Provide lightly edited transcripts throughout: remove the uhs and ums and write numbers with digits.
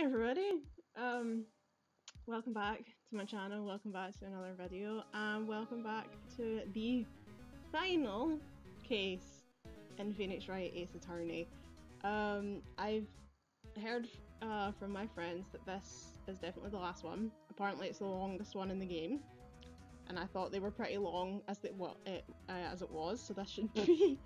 everybody, welcome back to my channel, welcome back to another video, and welcome back to the final case in Phoenix Wright Ace Attorney. I've heard from my friends that this is definitely the last one. Apparently it's the longest one in the game, and I thought they were pretty long as it was, so that should be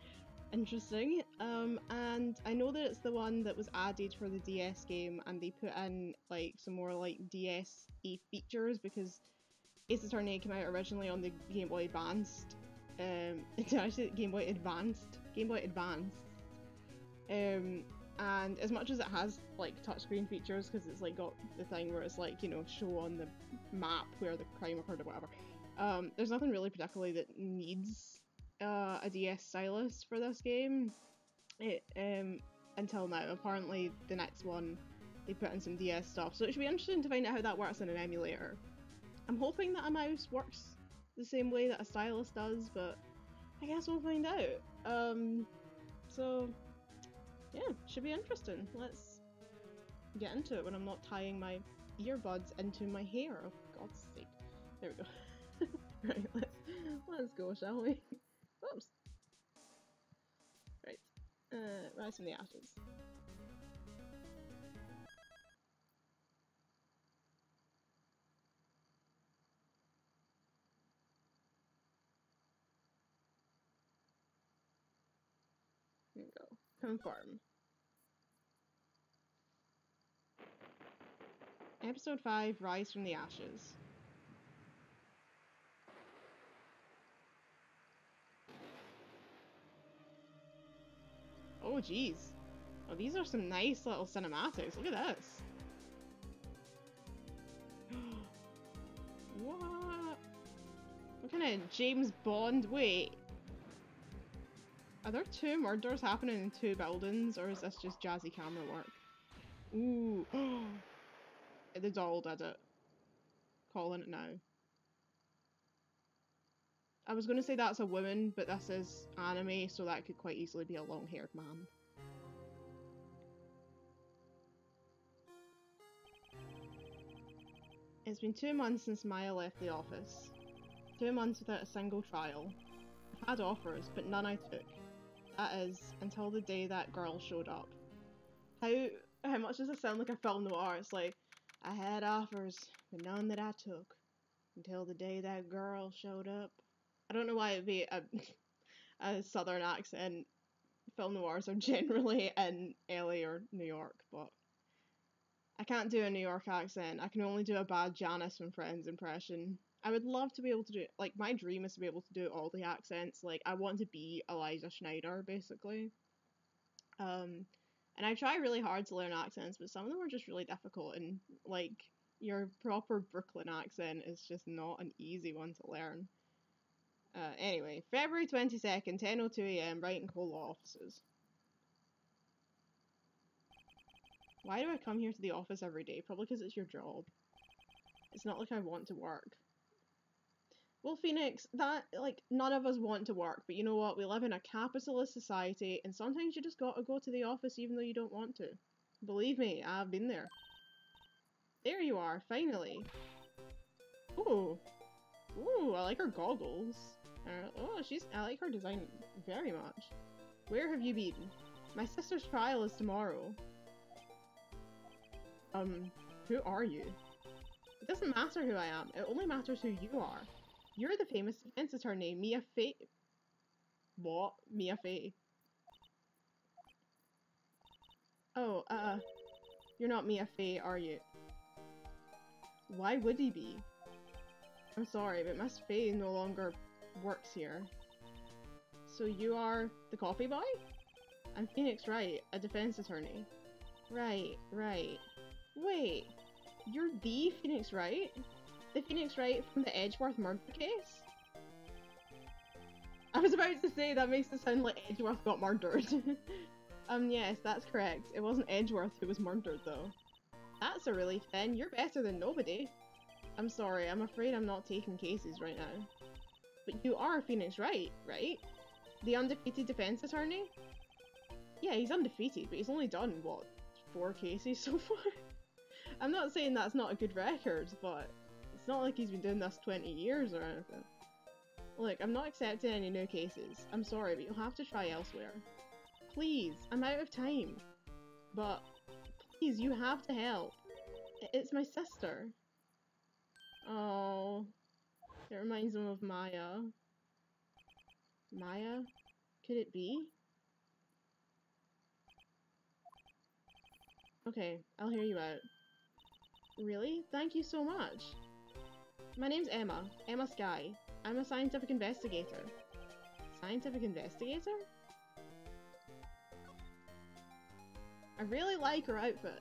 interesting. And I know that it's the one that was added for the DS game, and they put in like some more like DS-y features because Ace Attorney came out originally on the Game Boy Advanced. It's actually Game Boy Advanced. And as much as it has like touchscreen features, because it's like got the thing where it's like, you know, show on the map where the crime occurred or whatever, there's nothing really particularly that needs a DS stylus for this game. Until now. Apparently the next one they put in some DS stuff, so it should be interesting to find out how that works in an emulator. I'm hoping that a mouse works the same way that a stylus does, but I guess we'll find out. So yeah, should be interesting. Let's get into it when I'm not tying my earbuds into my hair. Oh, for God's sake. There we go. Right, let's go, shall we? Oops. Right. Rise from the ashes. Here we go. Confirm. Episode 5, Rise from the Ashes. Oh jeez. Oh, these are some nice little cinematics. Look at this. What? What kind of James Bond? Wait. Are there two murders happening in two buildings, or is this just jazzy camera work? Ooh. The doll did it. Calling it now. I was going to say that's a woman, but this is anime, so that could quite easily be a long-haired man. It's been 2 months since Maya left the office. 2 months without a single trial. I've had offers, but none I took. That is, until the day that girl showed up. How much does it sound like a film noir? It's like, I had offers, but none that I took. Until the day that girl showed up. I don't know why it'd be a southern accent. Film noirs are generally in LA or New York, but I can't do a New York accent. I can only do a bad Janice from Friends impression. I would love to be able to do, like, my dream is to be able to do all the accents. Like, I want to be Eliza Schneider, basically. And I try really hard to learn accents, but some of them are just really difficult, and, like, your proper Brooklyn accent is just not an easy one to learn. Anyway, February 22nd, 10:02 AM, Wright and Co law offices. Why do I come here to the office every day? Probably because it's your job. It's not like I want to work. Well, Phoenix, that, like, none of us want to work, but you know what? We live in a capitalist society, and sometimes you just gotta go to the office even though you don't want to. Believe me, I've been there. There you are, finally. Ooh. Ooh, I like her goggles. I like her design very much. Where have you been? My sister's trial is tomorrow. Who are you? It doesn't matter who I am, it only matters who you are. You're the famous defense attorney, Mia Fey. What? Mia Fey? Oh, you're not Mia Fey, are you? Why would he be? I'm sorry, but Miss Fey no longer works here. So you are the coffee boy? I'm Phoenix Wright, a defense attorney. Right. Wait, you're the Phoenix Wright? The Phoenix Wright from the Edgeworth murder case? I was about to say, that makes it sound like Edgeworth got murdered. Yes, that's correct. It wasn't Edgeworth who was murdered, though. That's a relief then. You're better than nobody. I'm sorry, I'm afraid I'm not taking cases right now. But you are Phoenix Wright, right? The undefeated defense attorney? Yeah, he's undefeated, but he's only done, what, 4 cases so far? I'm not saying that's not a good record, but it's not like he's been doing this 20 years or anything. Look, I'm not accepting any new cases. I'm sorry, but you'll have to try elsewhere. Please, I'm out of time. But, please, you have to help. It's my sister. Oh, it reminds him of Maya. Maya? Could it be? Okay, I'll hear you out. Really? Thank you so much. My name's Emma. Emma Sky. I'm a scientific investigator. Scientific investigator? I really like her outfit.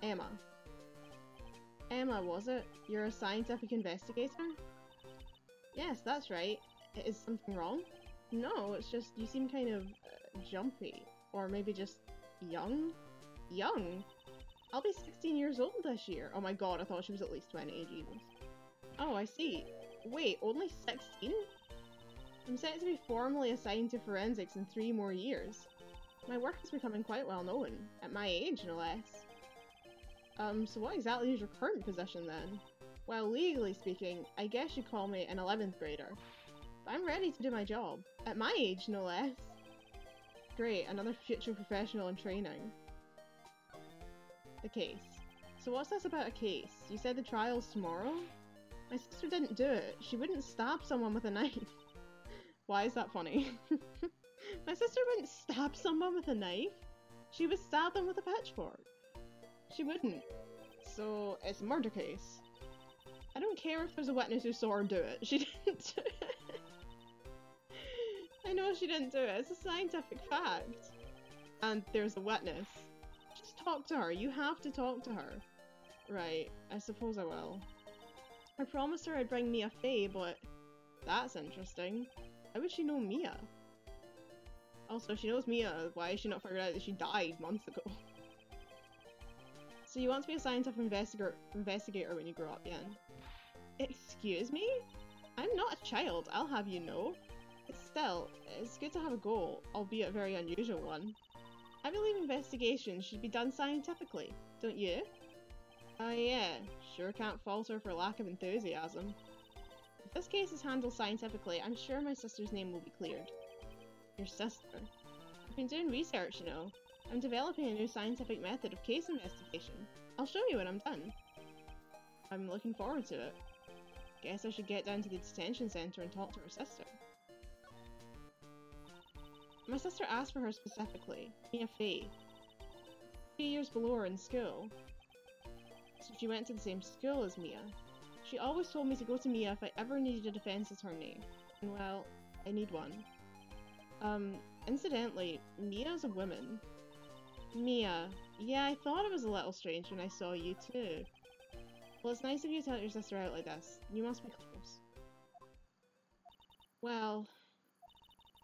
Emma. Emma, was it? You're a scientific investigator? Yes, that's right. Is something wrong? No, it's just you seem kind of jumpy. Or maybe just young? Young? I'll be 16 years old this year. Oh my god, I thought she was at least 20, Jesus. Oh, I see. Wait, only 16? I'm set to be formally assigned to forensics in 3 more years. My work is becoming quite well known. At my age, no less. So what exactly is your current position then? Well, legally speaking, I guess you'd call me an 11th grader. But I'm ready to do my job. At my age, no less. Great, another future professional in training. The case. So what's this about a case? You said the trial's tomorrow? My sister didn't do it. She wouldn't stab someone with a knife. Why is that funny? My sister wouldn't stab someone with a knife. She would stab them with a pitchfork. She wouldn't. So, it's a murder case. I don't care if there's a witness who saw her do it. She didn't do it. I know she didn't do it. It's a scientific fact. And there's a witness. Just talk to her. You have to talk to her. Right. I suppose I will. I promised her I'd bring Mia Faye, but that's interesting. How would she know Mia? Also, if she knows Mia, why has she not figured out that she died months ago? So you want to be a scientific investigator when you grow up, yeah? Excuse me? I'm not a child, I'll have you know. Still, it's good to have a goal, albeit a very unusual one. I believe investigations should be done scientifically, don't you? Oh yeah, sure can't falter for lack of enthusiasm. If this case is handled scientifically, I'm sure my sister's name will be cleared. Your sister? I've been doing research, you know. I'm developing a new scientific method of case investigation. I'll show you when I'm done. I'm looking forward to it. Guess I should get down to the detention centre and talk to her sister. My sister asked for her specifically, Mia Faye. 3 years below her in school. So she went to the same school as Mia. She always told me to go to Mia if I ever needed a defense attorney. And well, I need one. Incidentally, Mia's a woman. Mia. Yeah, I thought it was a little strange when I saw you too. Well, it's nice of you to help your sister out like this. You must be close. Well,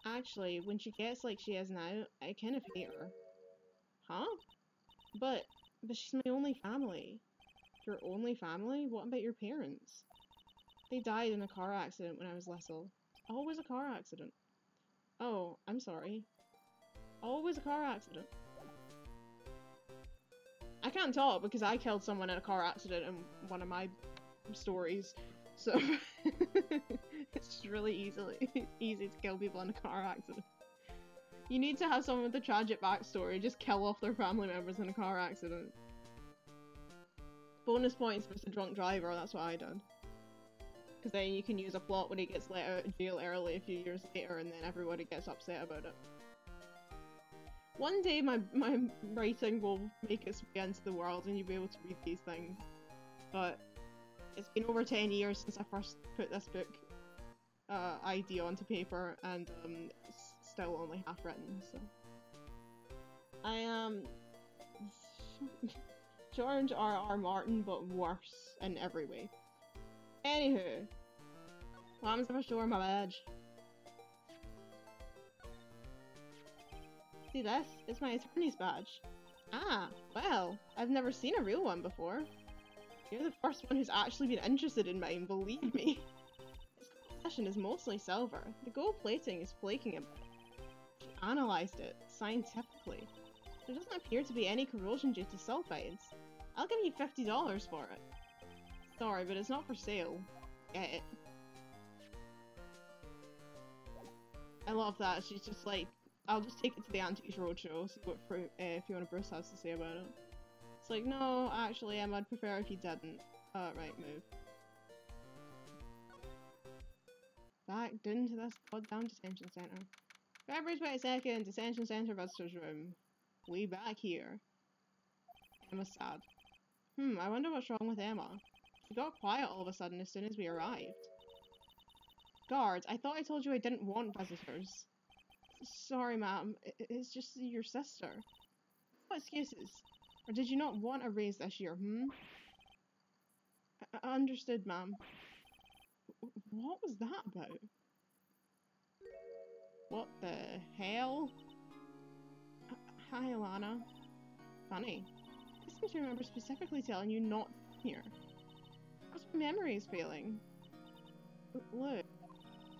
actually, when she gets like she is now, I kind of hate her. Huh? But she's my only family. Your only family? What about your parents? They died in a car accident when I was little. Always a car accident. Oh, I'm sorry. Always a car accident. I can't talk because I killed someone in a car accident in one of my stories, so it's just really easy to kill people in a car accident. You need to have someone with a tragic backstory, just kill off their family members in a car accident. Bonus points if it's a drunk driver, that's what I did. Because then you can use a plot when he gets let out of jail early a few years later and then everybody gets upset about it. One day my writing will make its way into the world and you'll be able to read these things. But it's been over 10 years since I first put this book idea onto paper and it's still only half written, so. I am George R.R. Martin, but worse in every way. Anywho, what happens if I show her my badge? See this? It's my attorney's badge. Ah, well, I've never seen a real one before. You're the first one who's actually been interested in mine, believe me. Its composition is mostly silver. The gold plating is flaking a bit. She analysed it, scientifically. There doesn't appear to be any corrosion due to sulfides. I'll give you $50 for it. Sorry, but it's not for sale. Get it. I love that. She's just like, I'll just take it to the Antiques Roadshow, see what Fiona Bruce has to say about it. It's like, no, actually, Emma, I'd prefer if you didn't. Right, move. Back into this goddamn detention center. February 22nd, detention center visitors room. We back here. Emma's sad. I wonder what's wrong with Emma. She got quiet all of a sudden as soon as we arrived. Guards, I thought I told you I didn't want visitors. Sorry, ma'am. It's just your sister. What excuses? Or did you not want a raise this year, Understood, ma'am. What was that about? What the hell? Hi, Alana. Funny. I seem to remember specifically telling you not here. Perhaps my memory is failing. Look,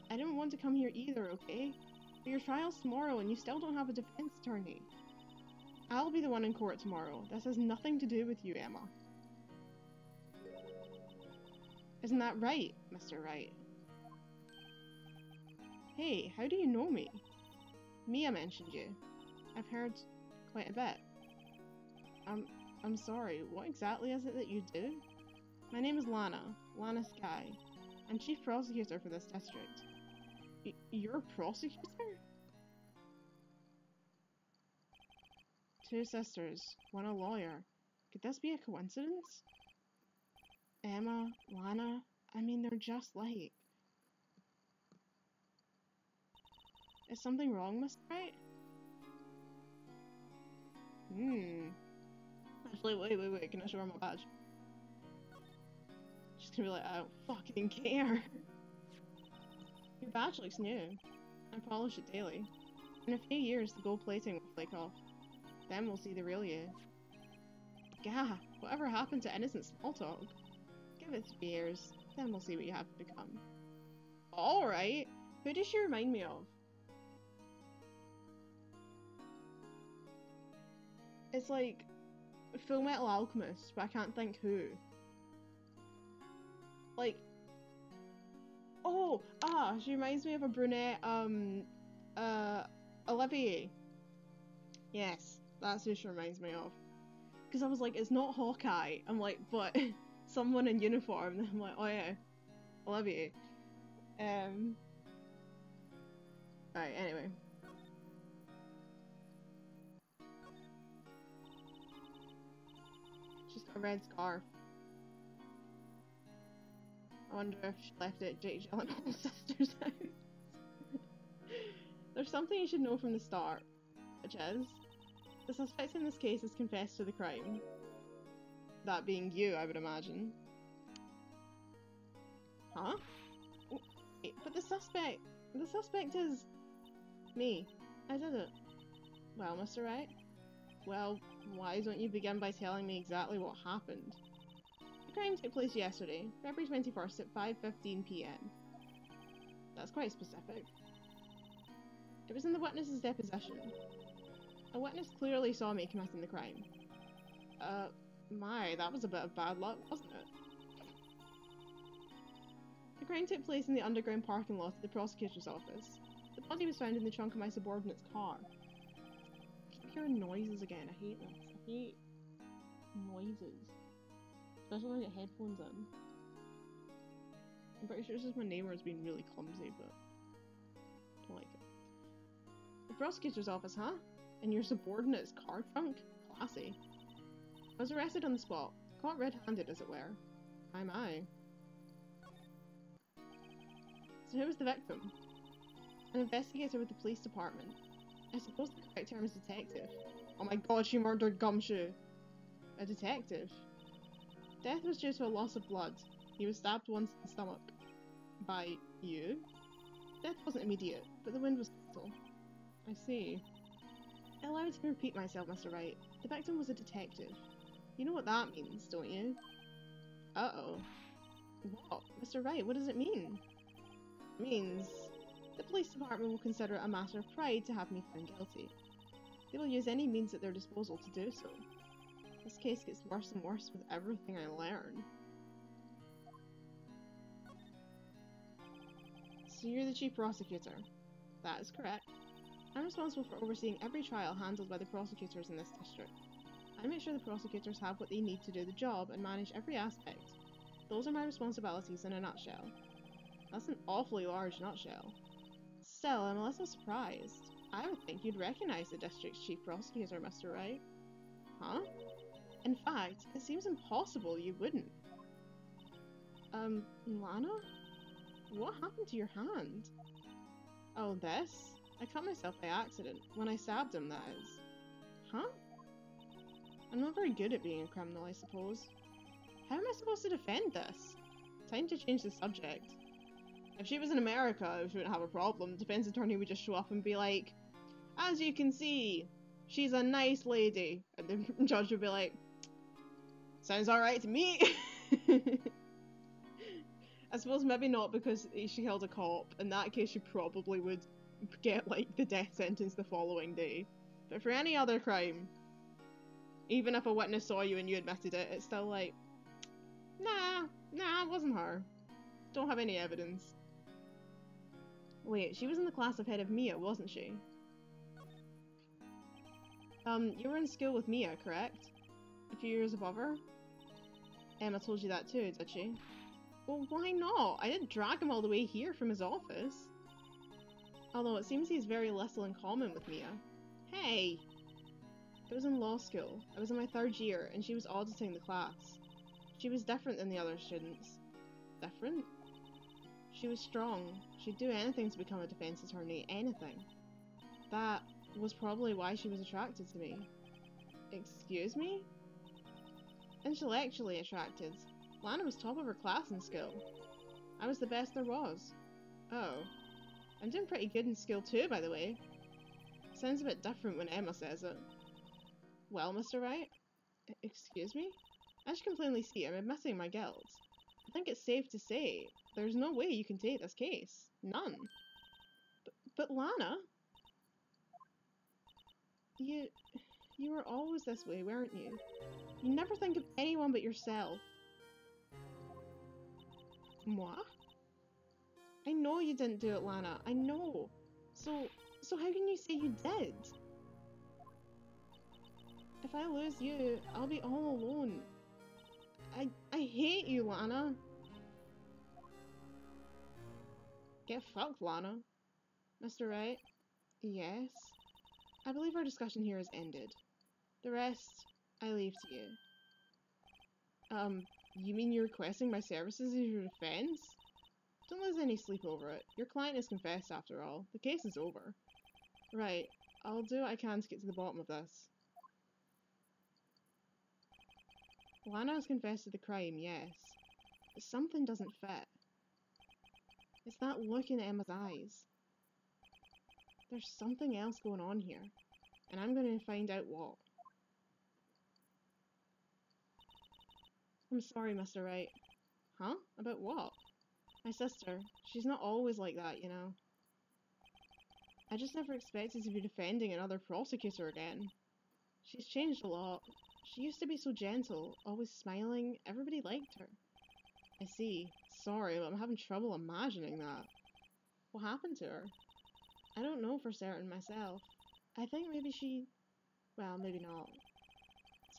I didn't want to come here either, okay? But your trial's tomorrow and you still don't have a defense attorney. I'll be the one in court tomorrow. This has nothing to do with you, Emma. Isn't that right, Mr. Wright? Hey, how do you know me? Mia mentioned you. I've heard quite a bit. I'm sorry, what exactly is it that you do? My name is Lana Sky. I'm chief prosecutor for this district. You're a prosecutor? Two sisters, one a lawyer. Could this be a coincidence? Emma, Lana, I mean, they're just like. Is something wrong, Miss Wright? Actually, wait, can I show her my badge? She's gonna be like, I don't fucking care. Your badge looks new. I polish it daily. In a few years, the gold plating will flake off. Then we'll see the real you. Gah, whatever happened to innocent small talk? Give it 3 years, then we'll see what you have to become. Alright, who does she remind me of? It's like Full Metal Alchemist, but I can't think who. Like, she reminds me of a brunette, Olivia. Yes, that's who she reminds me of. Because I was like, it's not Hawkeye. I'm like, but someone in uniform. And I'm like, oh yeah, Olivia. Right, anyway. She's got a red scarf. I wonder if she left it at Jake Gyllenhaal's sister's house. There's something you should know from the start, which is, the suspect in this case has confessed to the crime. That being you, I would imagine. Huh? Wait, but the suspect is me. I did it. Well, Mr. Wright? Well, why don't you begin by telling me exactly what happened? The crime took place yesterday, February 21st at 5:15 PM. That's quite specific. It was in the witness's deposition. A witness clearly saw me committing the crime. That was a bit of bad luck, wasn't it? The crime took place in the underground parking lot of the prosecutor's office. The body was found in the trunk of my subordinate's car. I keep hearing noises again, I hate this. I hate noises. Especially when I get headphones in. I'm pretty sure it's just my neighbour's being really clumsy, but I don't like it. The prosecutor's office, huh? In your subordinate's car trunk? Classy. I was arrested on the spot, caught red-handed as it were. My. So who was the victim? An investigator with the police department. I suppose the correct term is detective. Oh my god, she murdered Gumshoe! A detective? Death was due to a loss of blood. He was stabbed once in the stomach. By you? Death wasn't immediate, but the wound was fatal. I see. Allow me to repeat myself, Mr. Wright. The victim was a detective. You know what that means, don't you? Uh-oh. What? Mr. Wright, what does it mean? It means the police department will consider it a matter of pride to have me found guilty. They will use any means at their disposal to do so. This case gets worse and worse with everything I learn. So you're the chief prosecutor. That is correct. I'm responsible for overseeing every trial handled by the prosecutors in this district. I make sure the prosecutors have what they need to do the job and manage every aspect. Those are my responsibilities in a nutshell. That's an awfully large nutshell. Still, I'm a little surprised. I would think you'd recognize the district's chief prosecutor, Mr. Wright. Huh? In fact, it seems impossible you wouldn't. Lana? What happened to your hand? Oh, this? I cut myself by accident. When I stabbed him, that is. Huh? I'm not very good at being a criminal, I suppose. How am I supposed to defend this? Time to change the subject. If she was in America, she wouldn't have a problem. Defense attorney would just show up and be like, as you can see, she's a nice lady. And the judge would be like, sounds alright to me. I suppose maybe not because she held a cop. In that case, she probably would get, like, the death sentence the following day. But for any other crime, even if a witness saw you and you admitted it, it's still like, nah, it wasn't her. Don't have any evidence. Wait, she was in the class ahead of Mia, wasn't she? You were in school with Mia, correct? A few years above her? Emma told you that too, did she? Well, why not? I didn't drag him all the way here from his office. Although it seems he has very little in common with Mia. Hey! I was in law school. I was in my 3rd year, and she was auditing the class. She was different than the other students. Different? She was strong. She'd do anything to become a defense attorney. Anything. That was probably why she was attracted to me. Excuse me? Intellectually attracted. Lana was top of her class in school. I was the best there was. Oh. I'm doing pretty good in school too, by the way. Sounds a bit different when Emma says it. Well, Mr. Wright? Excuse me? As you can plainly see, I'm admitting my guilt. I think it's safe to say, there's no way you can take this case. None. But Lana? You were always this way, weren't you? You never think of anyone but yourself. Moi? I know you didn't do it, Lana. I know. So how can you say you did? If I lose you, I'll be all alone. I hate you, Lana. Get fucked, Lana. Mr. Wright? Yes? I believe our discussion here is ended. The rest, I leave to you. You mean you're requesting my services as your defense? Don't lose any sleep over it. Your client has confessed after all. The case is over. Right. I'll do what I can to get to the bottom of this. Lana has confessed to the crime, yes. But something doesn't fit. It's that look in Emma's eyes. There's something else going on here. And I'm going to find out what. I'm sorry, Mr. Wright. Huh? About what? My sister. She's not always like that, you know. I just never expected to be defending another prosecutor again. She's changed a lot. She used to be so gentle, always smiling. Everybody liked her. I see. Sorry, but I'm having trouble imagining that. What happened to her? I don't know for certain myself. I think maybe she... well, maybe not.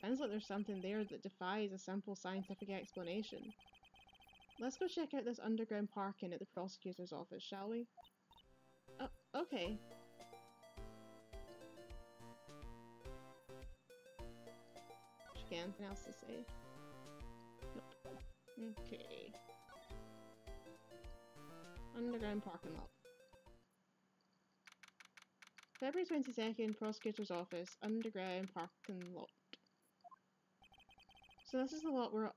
Sounds like there's something there that defies a simple scientific explanation. Let's go check out this underground parking at the prosecutor's office, shall we? Oh, okay. Anything else to say? Nope. Okay. Underground parking lot. February 22nd, prosecutor's office, underground parking lot. So this is the lot where...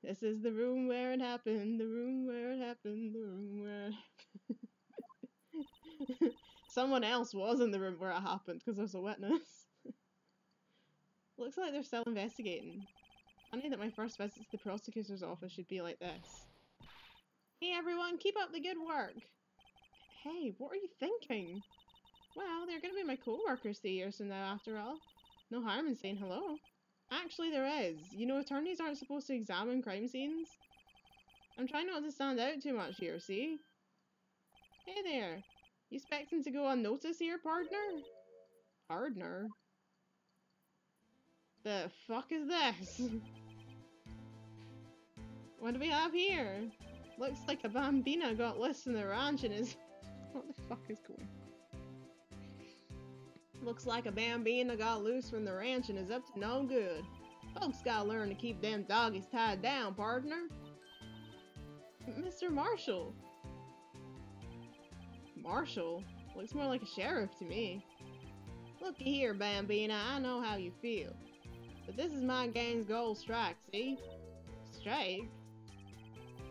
this is the room where it happened, the room where it happened, the room where it happened. Someone else was in the room where it happened, because there's a witness. Looks like they're still investigating. Funny that my first visit to the prosecutor's office should be like this. Hey everyone, keep up the good work! Hey, what are you thinking? Well, they're gonna be my co-workers 3 years from now after all. No harm in saying hello. Actually, there is. You know, attorneys aren't supposed to examine crime scenes. I'm trying not to stand out too much here, see? Hey there. You expecting to go unnoticed here, partner? Partner? The fuck is this? What do we have here? Looks like a bambina got loose in the ranch and is... What the fuck is going on? Looks like a bambina got loose from the ranch and is up to no good. Folks gotta learn to keep them doggies tied down, partner. Mr. Marshall. Marshall? Looks more like a sheriff to me. Looky here, bambina, I know how you feel. But this is my gang's gold strike, see? Strike?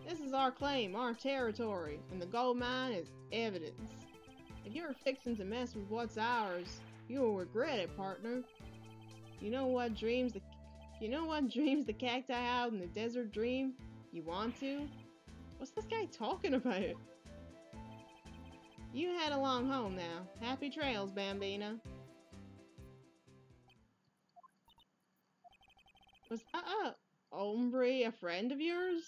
This is our claim, our territory, and the gold mine is evidence. If you're fixing to mess with what's ours, you'll regret it, partner. You know what dreams the cacti out in the desert dream? You want to? What's this guy talking about? You head along home now. Happy trails, bambina. Was that a hombre a friend of yours?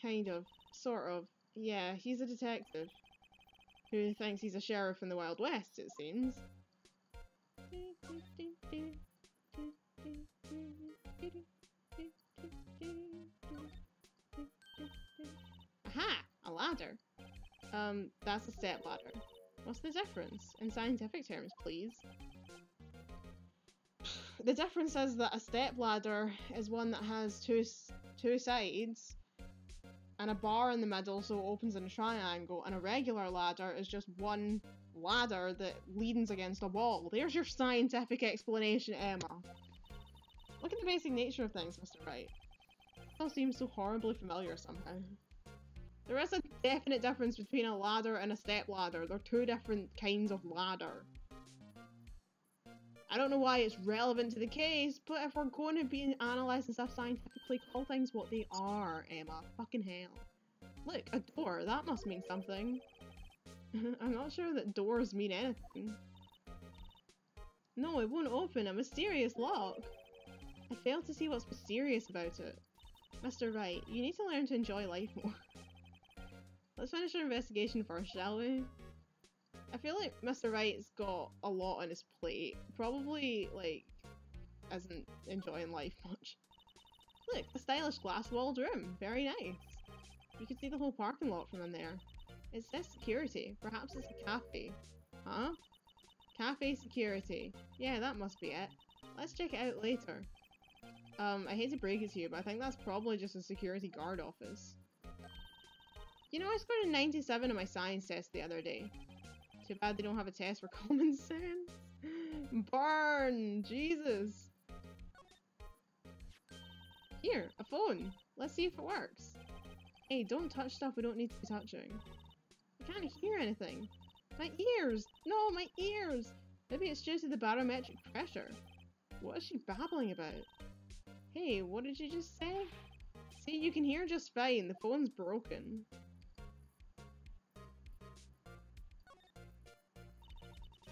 Kind of. Sort of. Yeah, he's a detective. Who thinks he's a sheriff in the Wild West, it seems. Aha! A ladder. That's a step ladder. What's the difference? In scientific terms, please. The difference is that a step ladder is one that has two sides and a bar in the middle so it opens in a triangle, and a regular ladder is just one ladder that leans against a wall. There's your scientific explanation, Emma. Look at the basic nature of things, Mr. Wright. It all seems so horribly familiar somehow. There is a definite difference between a ladder and a step ladder. They're two different kinds of ladder. I don't know why it's relevant to the case, but if we're going to be analysing stuff scientifically, call things what they are, Emma. Fucking hell. Look, a door. That must mean something. I'm not sure that doors mean anything. No, it won't open. A mysterious lock. I fail to see what's mysterious about it. Mr. Wright, you need to learn to enjoy life more. Let's finish our investigation first, shall we? I feel like Mr. Wright's got a lot on his plate. Probably, like, isn't enjoying life much. Look, a stylish glass-walled room. Very nice. You can see the whole parking lot from in there. It says security. Perhaps it's a cafe. Huh? Cafe security. Yeah, that must be it. Let's check it out later. I hate to break it to you, but I think that's probably just a security guard office. You know, I scored a 97 on my science test the other day. Too bad they don't have a test for common sense. Burn! Jesus! Here, a phone. Let's see if it works. Hey, don't touch stuff we don't need to be touching. I can't hear anything. My ears! No, my ears! Maybe it's due to the barometric pressure. What is she babbling about? Hey, what did you just say? See, you can hear just fine. The phone's broken.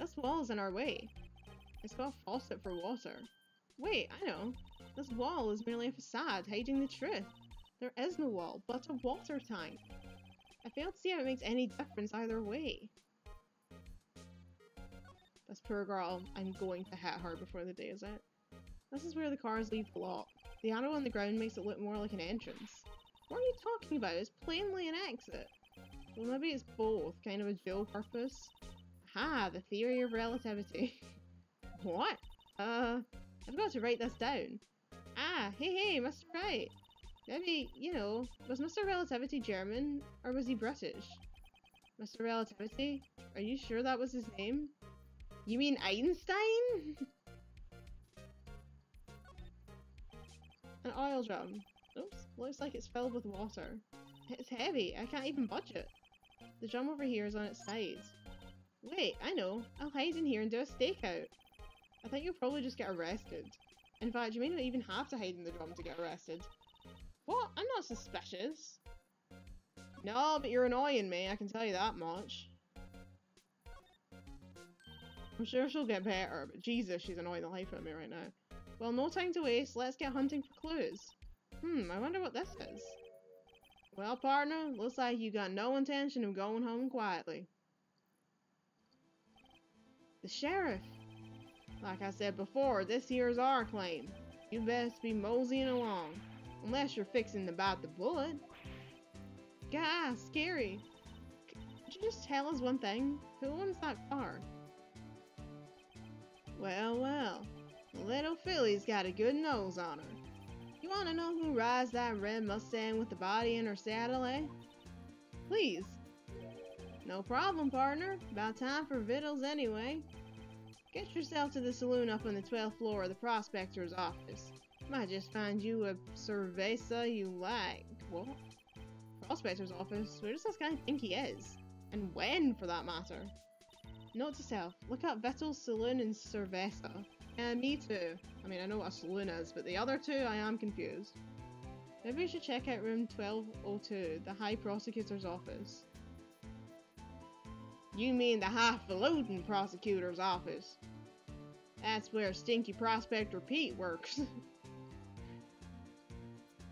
This wall is in our way. It's got a faucet for water. Wait, I know. This wall is merely a facade hiding the truth. There is no wall, but a water tank. I fail to see how it makes any difference either way. This poor girl, I'm going to hit her before the day is out. This is where the cars leave the lot. The arrow on the ground makes it look more like an entrance. What are you talking about? It's plainly an exit. Well, maybe it's both, kind of a dual purpose. Aha, the theory of relativity. What? I've got to write this down. Ah, hey, Mr. Wright. Maybe, you know, was Mr. Relativity German, or was he British? Mr. Relativity? Are you sure that was his name? You mean Einstein? An oil drum. Oops, looks like it's filled with water. It's heavy, I can't even budge it. The drum over here is on its sides. Wait, I know. I'll hide in here and do a stakeout. I think you'll probably just get arrested. In fact, you may not even have to hide in the drum to get arrested. What? I'm not suspicious. No, but you're annoying me, I can tell you that much. I'm sure she'll get better, but Jesus, she's annoying the life out of me right now. Well, no time to waste. Let's get hunting for clues. I wonder what this is. Well, partner, looks like you got no intention of going home quietly. The sheriff. Like I said before, this here's our claim. You best be moseying along. Unless you're fixing to bite the bullet. Gah, scary. Could you just tell us one thing? Who owns that car? Well, well. The little filly's got a good nose on her. You want to know who rides that red Mustang with the body in her saddle, eh? Please. No problem, partner. About time for victuals anyway. Get yourself to the saloon up on the 12th floor of the prospector's office. Might just find you a cerveza you like. What? Prospector's office? Where does this guy think he is? And when, for that matter? Note to self, look up Vettel's Saloon and Cerveza. Me too. I mean, I know what a saloon is, but the other two, I am confused. Maybe we should check out room 1202, the High Prosecutor's office. You mean the highfalutin prosecutor's office? That's where Stinky Prospector Pete works.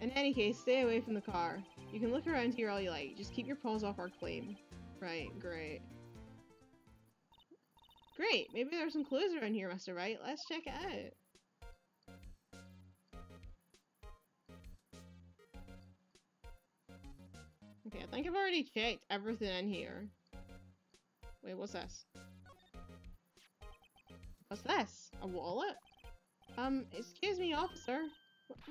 In any case, stay away from the car. You can look around here all you like, just keep your paws off our claim. Right, great. Great, maybe there's some clues around here, Mr. Wright. Let's check it out. Okay, I think I've already checked everything in here. Wait, what's this? What's this? A wallet? Excuse me, officer.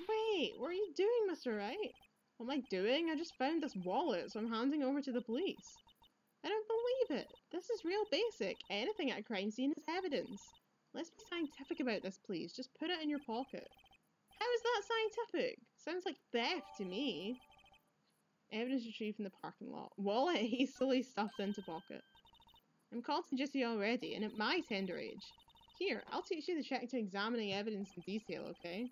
Wait, what are you doing, Mr. Wright? What am I doing? I just found this wallet, so I'm handing over to the police. I don't believe it. This is real basic. Anything at a crime scene is evidence. Let's be scientific about this, please. Just put it in your pocket. How is that scientific? Sounds like theft to me. Evidence retrieved from the parking lot. Wallet hastily stuffed into pocket. I'm called to duty already, and at my tender age. Here, I'll teach you the trick to examining evidence in detail, okay?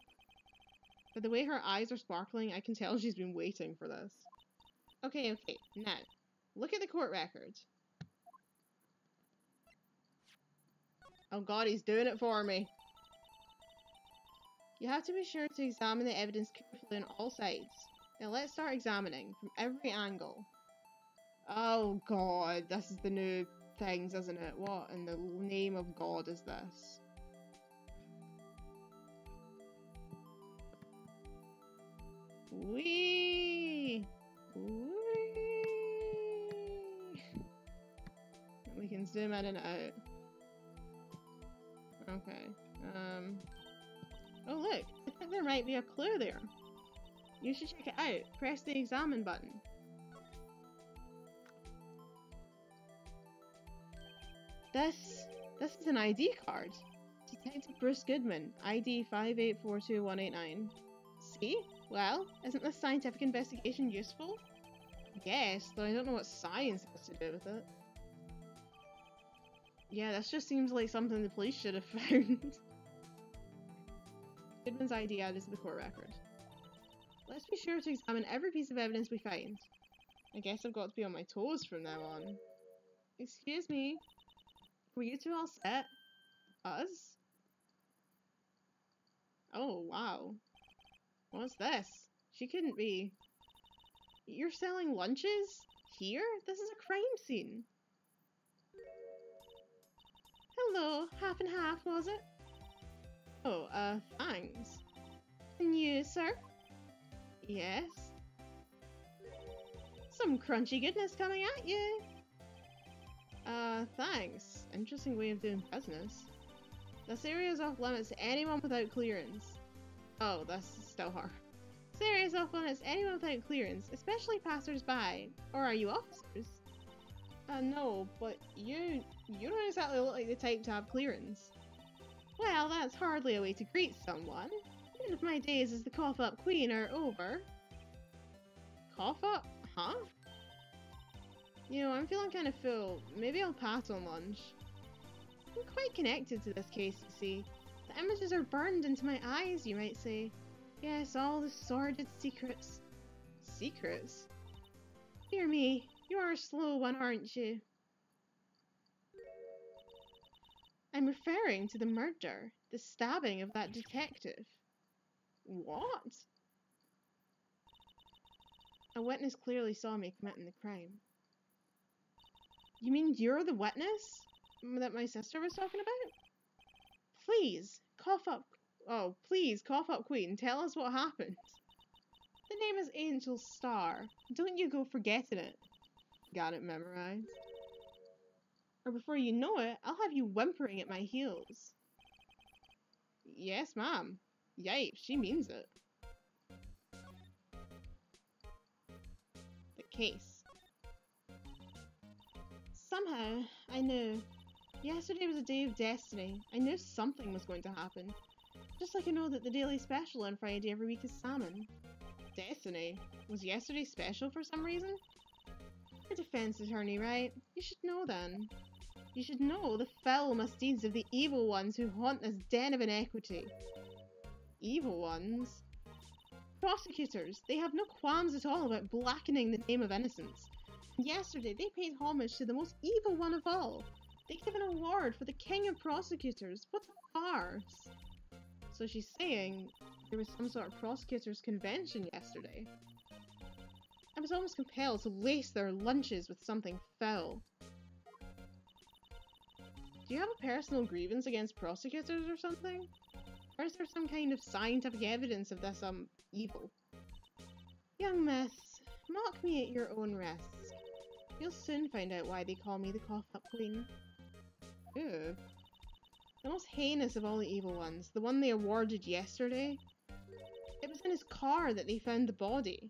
By the way her eyes are sparkling, I can tell she's been waiting for this. Okay, now, look at the court records. Oh god, he's doing it for me. You have to be sure to examine the evidence carefully on all sides. Now let's start examining, from every angle. Oh god, this is the new things, isn't it? What in the name of God is this? Wee! We can zoom in and out. Okay. Oh look! I think there might be a clue there. You should check it out. Press the examine button. This is an ID card. Detective Bruce Goodman, ID 5842189. See? Well, isn't this scientific investigation useful? Yes, though I don't know what science has to do with it. Yeah, this just seems like something the police should have found. Goodman's ID added to the court record. Let's be sure to examine every piece of evidence we find. I guess I've got to be on my toes from now on. Excuse me. Were you two all set? Us? Oh, wow. What's this? She couldn't be. You're selling lunches? Here? This is a crime scene. Hello, half and half, was it? Oh, thanks. And you, sir? Yes? Some crunchy goodness coming at you. Thanks. Interesting way of doing business. This area is off limits to anyone without clearance. Oh, this is still hard. This area is off limits to anyone without clearance, especially passers-by. Or are you officers? No, but you don't exactly look like the type to have clearance. Well, that's hardly a way to greet someone. Even if my days as the cough-up queen are over. Cough-up? Huh? You know, I'm feeling kind of full. Maybe I'll pass on lunch. I'm quite connected to this case, you see. The images are burned into my eyes, you might say. Yes, all the sordid secrets. Secrets? Dear me, you are a slow one, aren't you? I'm referring to the murder, the stabbing of that detective. What? A witness clearly saw me committing the crime. You mean you're the witness that my sister was talking about? Please, cough up. Oh, please, cough up, Queen. Tell us what happened. The name is Angel Star. Don't you go forgetting it. Got it memorized. Or before you know it, I'll have you whimpering at my heels. Yes, ma'am. Yipes, she means it. The case. Somehow, I knew. Yesterday was a day of destiny. I knew something was going to happen. Just like I know that the daily special on Friday every week is salmon. Destiny? Was yesterday special for some reason? You're a defense attorney, right? You should know then. You should know the foul misdeeds of the evil ones who haunt this den of inequity. Evil ones? Prosecutors, they have no qualms at all about blackening the name of innocence. Yesterday, they paid homage to the most evil one of all. They gave an award for the king of prosecutors. What a farce! So she's saying there was some sort of prosecutors' convention yesterday. I was almost compelled to lace their lunches with something foul. Do you have a personal grievance against prosecutors or something? Or is there some kind of scientific evidence of this, evil? Young miss, mock me at your own risk. You'll soon find out why they call me the cough-up queen. Ooh. The most heinous of all the evil ones, the one they awarded yesterday. It was in his car that they found the body.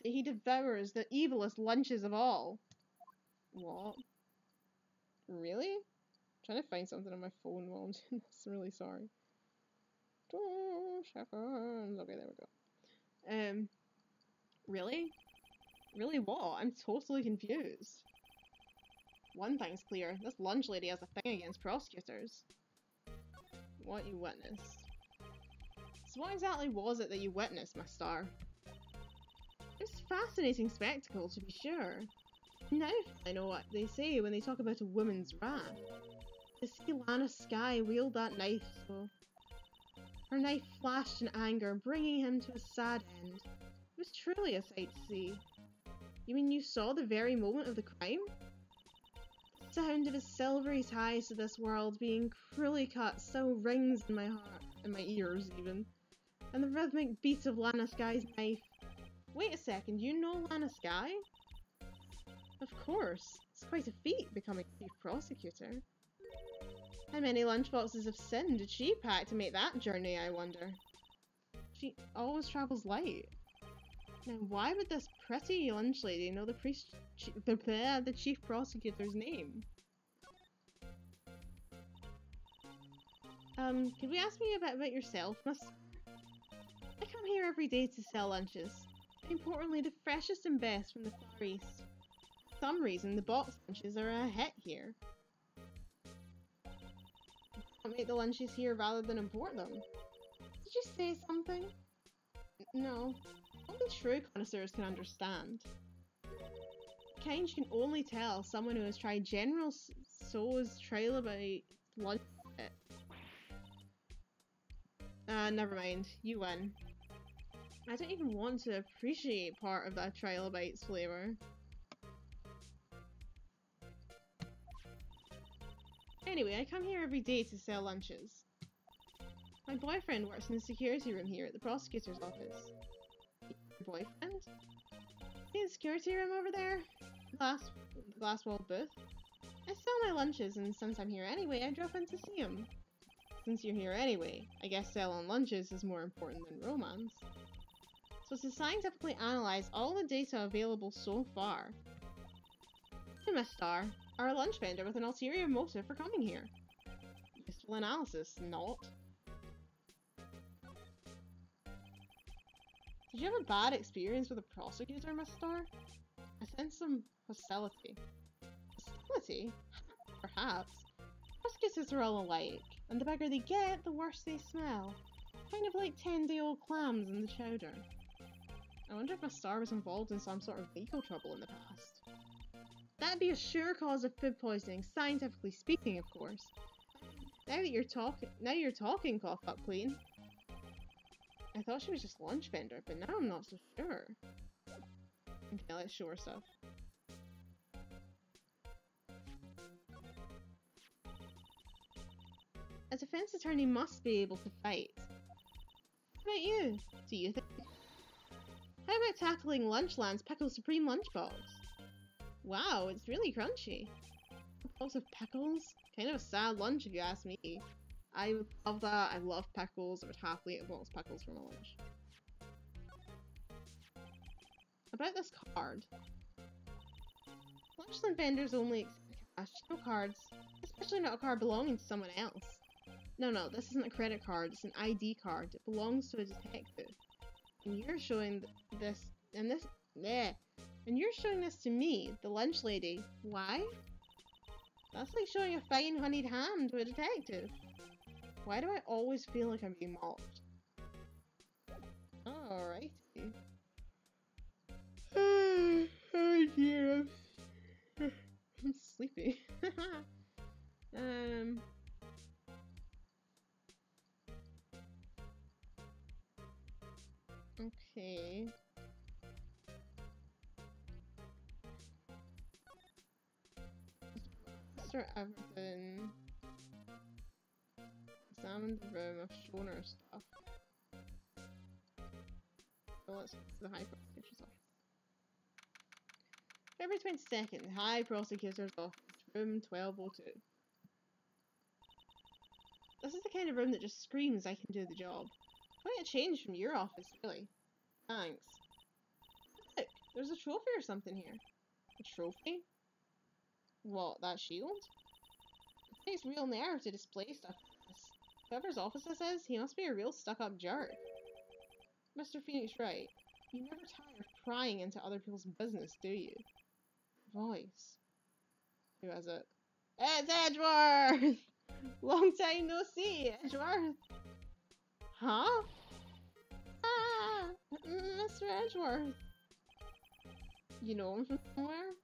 He devours the evilest lunches of all. What? Really? I'm trying to find something on my phone while I'm doing this. I'm really sorry. 2 seconds. Okay, there we go. Really? Really what? I'm totally confused. One thing's clear. This lunch lady has a thing against prosecutors. What you witnessed? So what exactly was it that you witnessed, my star? It was a fascinating spectacle, to be sure. Now I know what they say when they talk about a woman's wrath. To see Lana Skye wield that knife so... Her knife flashed in anger, bringing him to a sad end. It was truly a sight to see. You mean you saw the very moment of the crime? The sound of his silvery ties to this world being cruelly cut still rings in my heart, in my ears even. And the rhythmic beat of Lana Skye's knife. Wait a second, you know Lana Skye? Of course, it's quite a feat becoming chief prosecutor. How many lunchboxes of sin did she pack to make that journey, I wonder? She always travels light. Now why would this pretty lunch lady know the chief prosecutor's name? Could we ask me a bit about yourself, miss? I come here every day to sell lunches. Importantly, the freshest and best from the Far East. For some reason, the box lunches are a hit here. Don't make the lunches here rather than import them. Did you say something? No. Only true connoisseurs can understand. The kind you can only tell someone who has tried General Tso's trilobite lunch. Never mind. You win. I don't even want to appreciate part of that trilobite's flavor. Anyway, I come here every day to sell lunches. My boyfriend works in the security room here at the prosecutor's office. Your boyfriend? See the security room over there? The glass walled booth? I sell my lunches, and since I'm here anyway, I drop in to see him. Since you're here anyway, I guess selling lunches is more important than romance. So to scientifically analyze all the data available so far. Hey, Miss Star, are a lunch vendor with an ulterior motive for coming here? Useful analysis, not. Did you have a bad experience with a prosecutor, Miss Star? I sense some hostility. Hostility? Perhaps. Prosecutors are all alike, and the bigger they get, the worse they smell. Kind of like 10-day-old clams in the chowder. I wonder if Miss Star was involved in some sort of legal trouble in the past. That'd be a sure cause of food poisoning, scientifically speaking, of course. Now you're talking, cough up queen. I thought she was just lunch vendor, but now I'm not so sure. Okay, let's show her stuff. A defense attorney must be able to fight. How about you? Do you think? How about tackling Lunchland's Pickle Supreme Lunchbox? Wow, it's really crunchy. Lots of pickles? Kind of a sad lunch if you ask me. I would love that. I love pickles. I would happily eat a box of pickles for my lunch. About this card. Lunchland vendors only accept cash, no cards. Especially not a card belonging to someone else. No, this isn't a credit card. It's an ID card. It belongs to a detective. And you're showing this, and this, bleh. And you're showing this to me, the lunch lady. Why? That's like showing a fine honeyed ham to a detective. Why do I always feel like I'm being mocked? Alrighty. Oh dear. I'm sleepy. Okay. Mr. Everton. Examine the room. I've shown her stuff. So let's go to the High Prosecutor's Office. February 22nd, High Prosecutor's Office, room 1202. This is the kind of room that just screams I can do the job. Quite a change from your office, really. Thanks. Look, there's a trophy or something here. A trophy? What, that shield? It takes real nerve to display stuff like this. Whoever's office this is, he must be a real stuck-up jerk. Mr. Phoenix Wright, you never tire of prying into other people's business, do you? Voice. Who is it? It's Edgeworth! Long time no see, Edgeworth! Huh? Ah! Mr. Edgeworth! You know him from somewhere?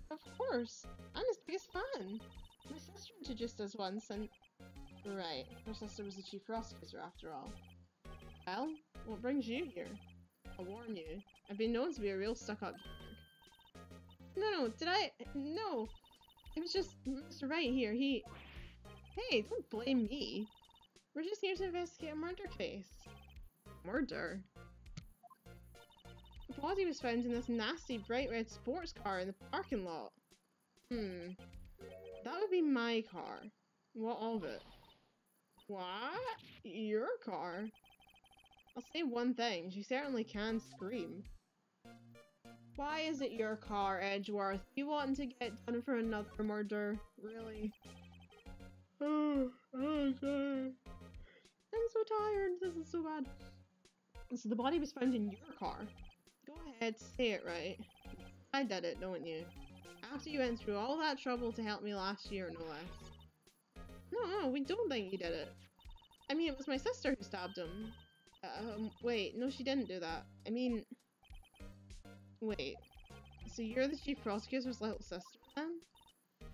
Of course! I'm his biggest fan! My sister introduced us once and... Right, her sister was the chief prosecutor after all. Well, what brings you here? I'll warn you, I've been known to be a real stuck-up jerk. No, did I? No! It was just Mr. Wright here, he... Hey, don't blame me! We're just here to investigate a murder case. Murder? The body was found in this nasty bright red sports car in the parking lot. That would be my car. What of it? What? Your car? I'll say one thing, she certainly can scream. Why is it your car, Edgeworth? You wanting to get done for another murder? Really? Oh god. I'm so tired. This is so bad. So the body was found in your car. Go ahead, say it right. I did it, don't you? After you went through all that trouble to help me last year, no less. No, we don't think you did it. I mean, it was my sister who stabbed him. Wait, no, she didn't do that. I mean... Wait. So you're the chief prosecutor's little sister, then?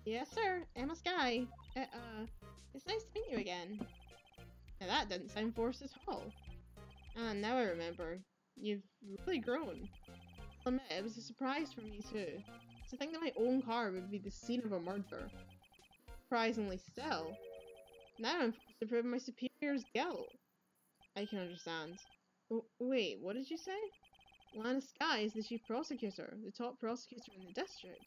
Yes, sir. Emma Skye. It's nice to meet you again. Now that didn't sound forced at all. Ah, now I remember. You've really grown. I'll admit, it was a surprise for me too. To think that my own car would be the scene of a murder. Surprisingly still. Now I'm forced to prove my superior's guilt. I can understand. Wait, what did you say? Lana Skye is the chief prosecutor, the top prosecutor in the district.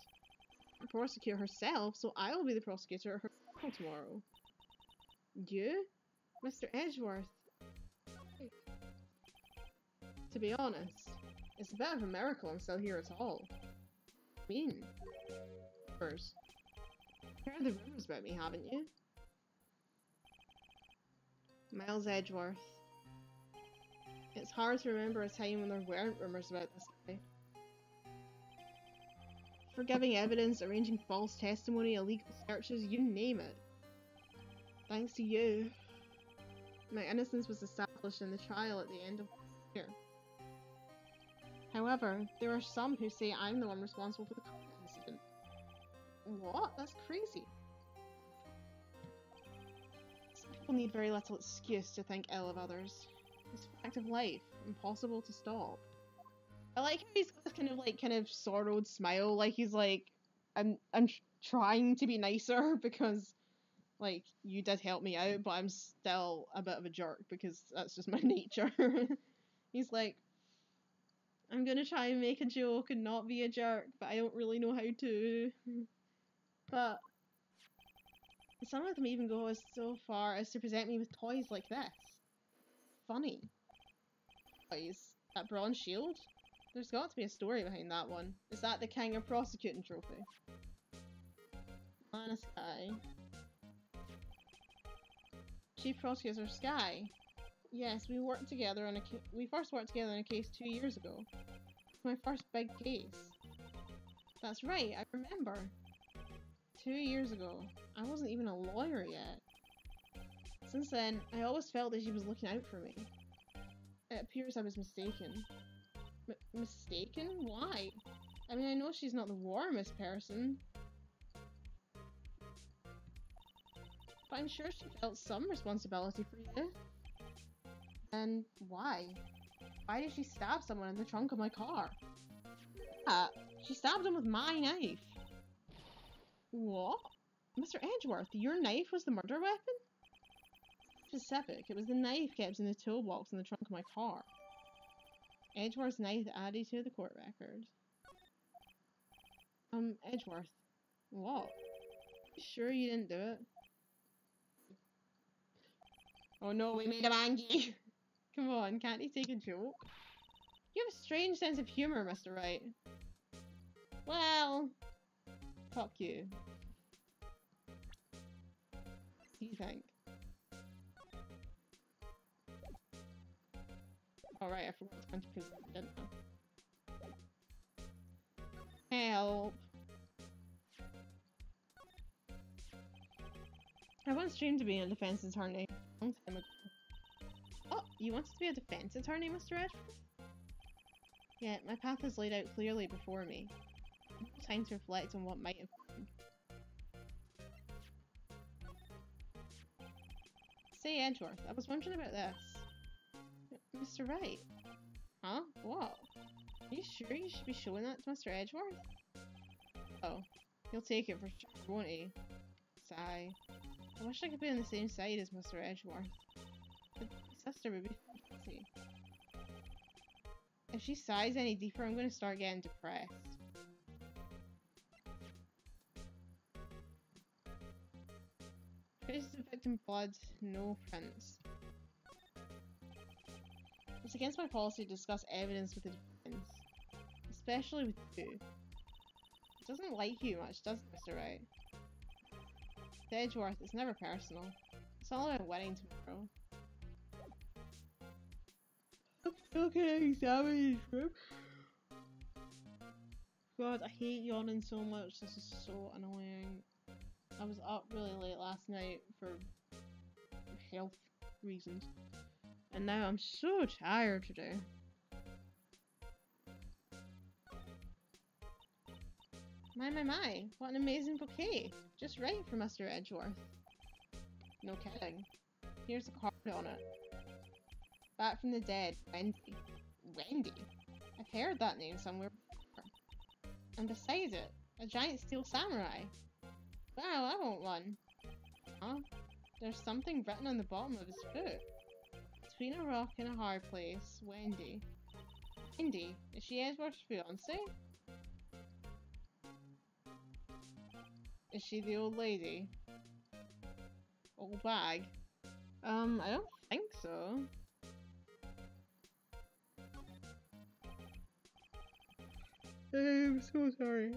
The prosecutor herself, so I will be the prosecutor of her trial tomorrow. You? Mr. Edgeworth? To be honest, it's a bit of a miracle I'm still here at all. I mean, first, you've heard the rumors about me, haven't you? Miles Edgeworth. It's hard to remember a time when there weren't rumors about this guy. Forgiving evidence, arranging false testimony, illegal searches, you name it. Thanks to you, my innocence was established in the trial at the end of last year. However, there are some who say I'm the one responsible for the car incident. What? That's crazy. Some people need very little excuse to think ill of others. It's a fact of life, impossible to stop. I like how he's got this kind of sorrowed smile, like he's like, I'm trying to be nicer because, like, you did help me out, but I'm still a bit of a jerk because that's just my nature. He's like, I'm gonna try and make a joke and not be a jerk, but I don't really know how to. But some of them even go so far as to present me with toys like this. Funny. Toys. That bronze shield? There's got to be a story behind that one. Is that the King of Prosecuting trophy? Lana Sky. Chief Prosecutor Sky. Yes, we worked together on we first worked together on a case 2 years ago. My first big case. That's right, I remember. 2 years ago. I wasn't even a lawyer yet. Since then, I always felt that she was looking out for me. It appears I was mistaken. Mistaken? Why? I mean, I know she's not the warmest person. But I'm sure she felt some responsibility for you. And why? Why did she stab someone in the trunk of my car? She stabbed him with my knife. What? Mr. Edgeworth, your knife was the murder weapon? Specific, it was the knife kept in the toolbox in the trunk of my car. Edgeworth's knife added to the court record. Edgeworth. What? You sure you didn't do it? Oh no, we made him angry. Come on, can't he take a joke? You have a strange sense of humour, Mr. Wright. Well, fuck you. What do you think? Alright, I forgot to punch because I didn't know. Help! I once dreamed of being a defense attorney a long time ago. Oh, you wanted to be a defense attorney, Mr. Edgeworth? Yeah, my path is laid out clearly before me. No time to reflect on what might have been. Say, Edgeworth, I was wondering about this. Mr. Wright? Huh? What? Are you sure you should be showing that to Mr. Edgeworth? Oh, he'll take it for sure, won't he? Sigh. I wish I could be on the same side as Mr. Edgeworth. But my sister would be fancy. If she sighs any deeper, I'm going to start getting depressed. Traces of victim blood, no prints. It's against my policy to discuss evidence with the defense, especially with you. It doesn't like you much, does it, Mr. Wright? To Edgeworth, it's never personal. It's all about winning tomorrow. I'm still getting examined his room. God, I hate yawning so much. This is so annoying. I was up really late last night for health reasons. And now I'm so tired today. My, what an amazing bouquet. Just right for Mr. Edgeworth. No kidding. Here's a card on it. Back from the dead, Wendy. Wendy? I've heard that name somewhere before. And beside it, a giant steel samurai. Wow, I want one. Huh? There's something written on the bottom of his foot. Between a rock and a hard place, Wendy. Wendy? Is she Edgeworth's fiancée? Is she the old lady? Old bag? I don't think so. I'm so sorry.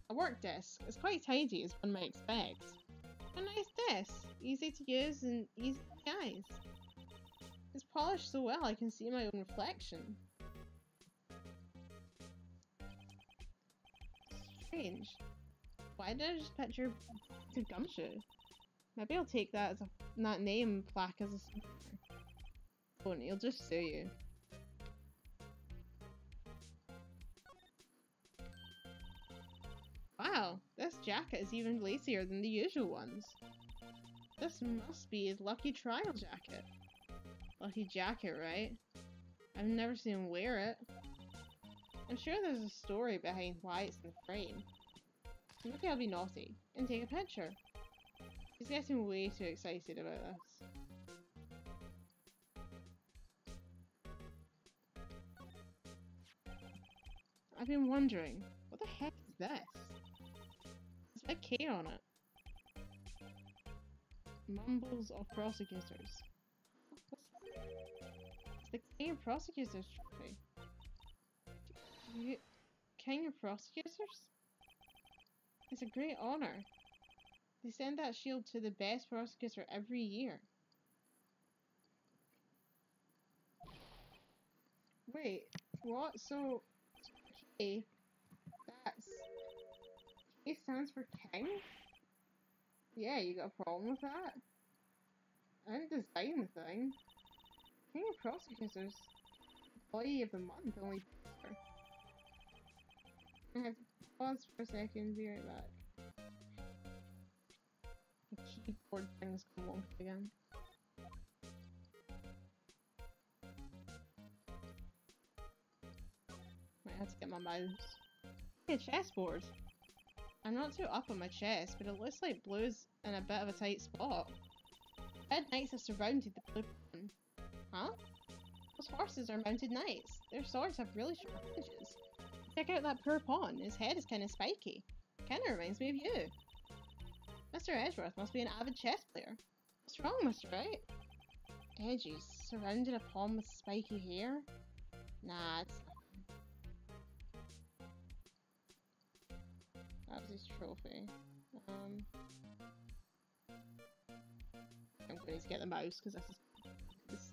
A work desk. It's quite tidy, as one might expect. A nice desk. Easy to use and easy to disguise. It's polished so well I can see my own reflection. Strange. Why did I just picture a gumshoe? Maybe I'll take that as that name plaque as a souvenir. Won't, he'll just sue you. Wow, this jacket is even lacier than the usual ones. This must be his lucky trial jacket. Lucky jacket, right? I've never seen him wear it. I'm sure there's a story behind why it's in the frame. Maybe I'll be naughty and take a picture. He's getting way too excited about this. I've been wondering, what the heck is this? There's a big K on it. Mumbles of prosecutors. It's the King of Prosecutors trophy. King of Prosecutors? It's a great honor. They send that shield to the best prosecutor every year. Wait, what? So, K, that's... K stands for king? Yeah, you got a problem with that? I didn't design the thing. King of Prosecutors. Employee of the month, only better. I have to pause for a second, be right back. The keyboard things come along again. Might have to get my mouse. Hey, a chessboard! I'm not too up on my chess, but it looks like blue's in a bit of a tight spot. Red knights have surrounded the blue pawn. Huh? Those horses are mounted knights. Their swords have really sharp edges. Check out that poor pawn. His head is kind of spiky. Kinda reminds me of you. Mr. Edgeworth must be an avid chess player. What's wrong, Mr. Wright? Edges. Surrounded a pawn with spiky hair? Nah, it's nothing. That was his trophy. I'm going to get the mouse because this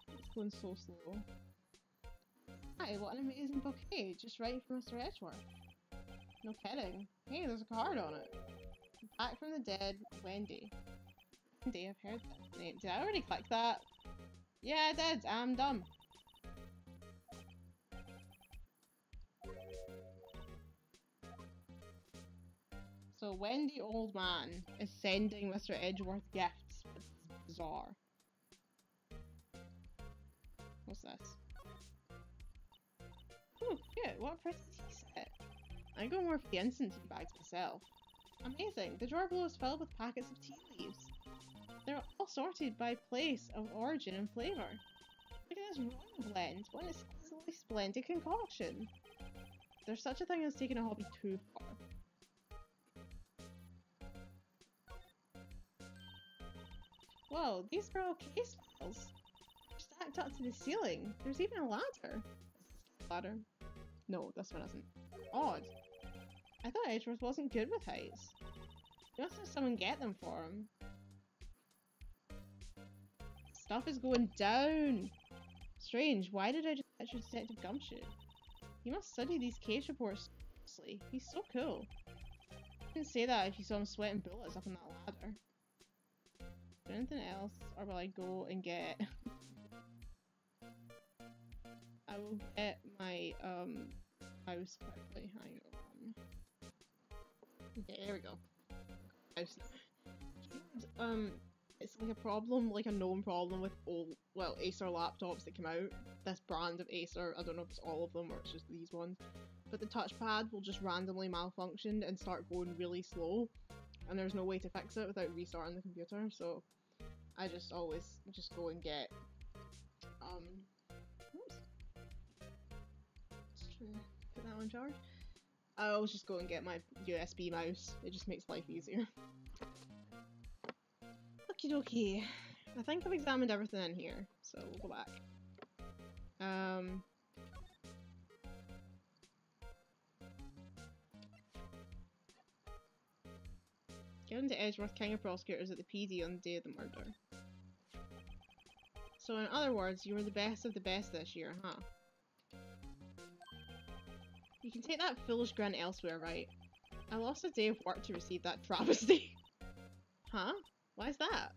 it's going so slow. Hi, what an amazing bouquet, just right for Mr. Edgeworth. No kidding. Hey, there's a card on it. Back from the dead, Wendy. Wendy, I've heard that name. Did I already click that? Yeah, I did. I'm dumb. So Wendy Old Man is sending Mr. Edgeworth gifts. It's bizarre. What's this? Oh, cute. What a pretty tea set. I go more for the instant tea bags myself. Amazing. The drawer below is filled with packets of tea leaves. They're all sorted by place of origin and flavour. Look at this royal blend. What an exquisitely splendid concoction. There's such a thing as taking a hobby too far. Whoa, these are all case files. They're stacked up to the ceiling. There's even a ladder. Ladder? No, this one isn't. Odd. I thought Edgeworth wasn't good with heights. You must have someone get them for him. Stuff is going down! Strange, why did I just catch Detective Gumshoe? You must study these case reports closely. He's so cool. You couldn't say that if you saw him sweating bullets up on that ladder. Is there anything else? Or will I go and get... I will get my, mouse quickly. Hang on. Okay, there we go. Mouse. It's like a problem, like a known problem with old, well, Acer laptops that come out. This brand of Acer, I don't know if it's all of them or it's just these ones. But the touchpad will just randomly malfunction and start going really slow. And there's no way to fix it without restarting the computer, so I just always just go and get, oops. Let's try to put that on charge. I always just go and get my USB mouse. It just makes life easier. Okie dokie. I think I've examined everything in here, so we'll go back. Given to Edgeworth, King of Prosecutors at the PD on the day of the murder. So in other words, you were the best of the best this year, huh? You can take that foolish grin elsewhere, right? I lost a day of work to receive that travesty. Huh? Why's that?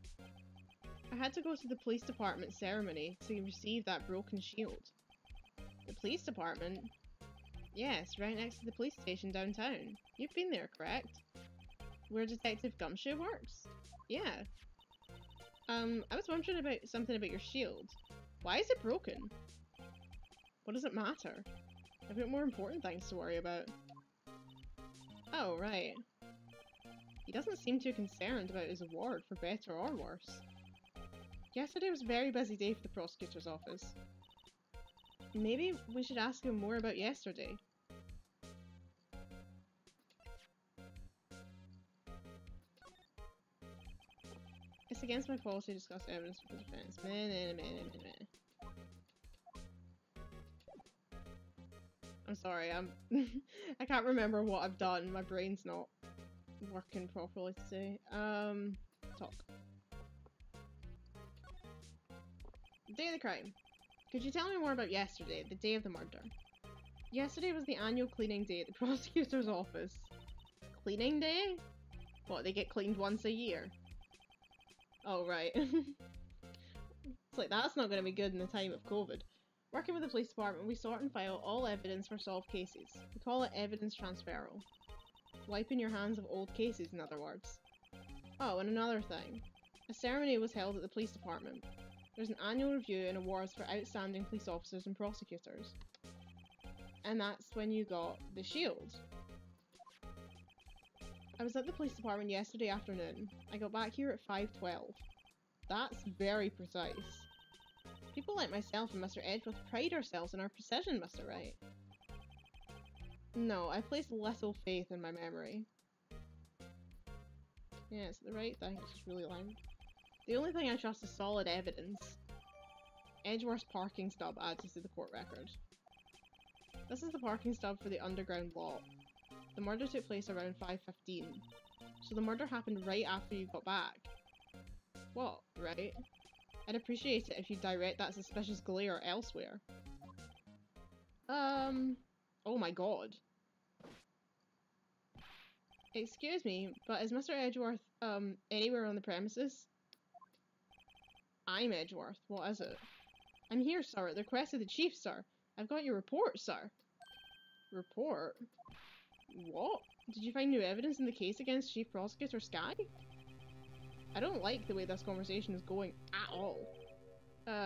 I had to go to the police department ceremony to receive that broken shield. The police department? Yes, right next to the police station downtown. You've been there, correct? Where Detective Gumshoe works? Yeah. I was wondering about something about your shield. Why is it broken? What does it matter? I've got more important things to worry about. Oh, right. He doesn't seem too concerned about his award, for better or worse. Yesterday was a very busy day for the prosecutor's office. Maybe we should ask him more about yesterday. It's against my policy to discuss evidence with the defense. I'm sorry, I can't remember what I've done. My brain's not working properly today. Talk. Day of the crime. Could you tell me more about yesterday, the day of the murder? Yesterday was the annual cleaning day at the prosecutor's office. Cleaning day? What, they get cleaned once a year? Oh, right. It's like, that's not going to be good in the time of COVID. Working with the police department, we sort and file all evidence for solved cases. We call it evidence transferal. Wiping your hands of old cases, in other words. Oh, and another thing. A ceremony was held at the police department. There's an annual review and awards for outstanding police officers and prosecutors. And that's when you got the shield. I was at the police department yesterday afternoon. I got back here at 5:12. That's very precise. People like myself and Mr. Edgeworth pride ourselves in our precision, Mr. Wright. No, I place little faith in my memory. Yeah, it's the right thing, it's just really loud. The only thing I trust is solid evidence. Edgeworth's parking stub adds to the court record. This is the parking stub for the underground lot. The murder took place around 5:15, so the murder happened right after you got back. What, right? I'd appreciate it if you direct that suspicious glare elsewhere. Oh my god. Excuse me, but is Mr. Edgeworth, anywhere on the premises? I'm Edgeworth. What is it? I'm here, sir, at the request of the chief, sir. I've got your report, sir. Report? What? Did you find new evidence in the case against Chief Prosecutor Skye? I don't like the way this conversation is going at all.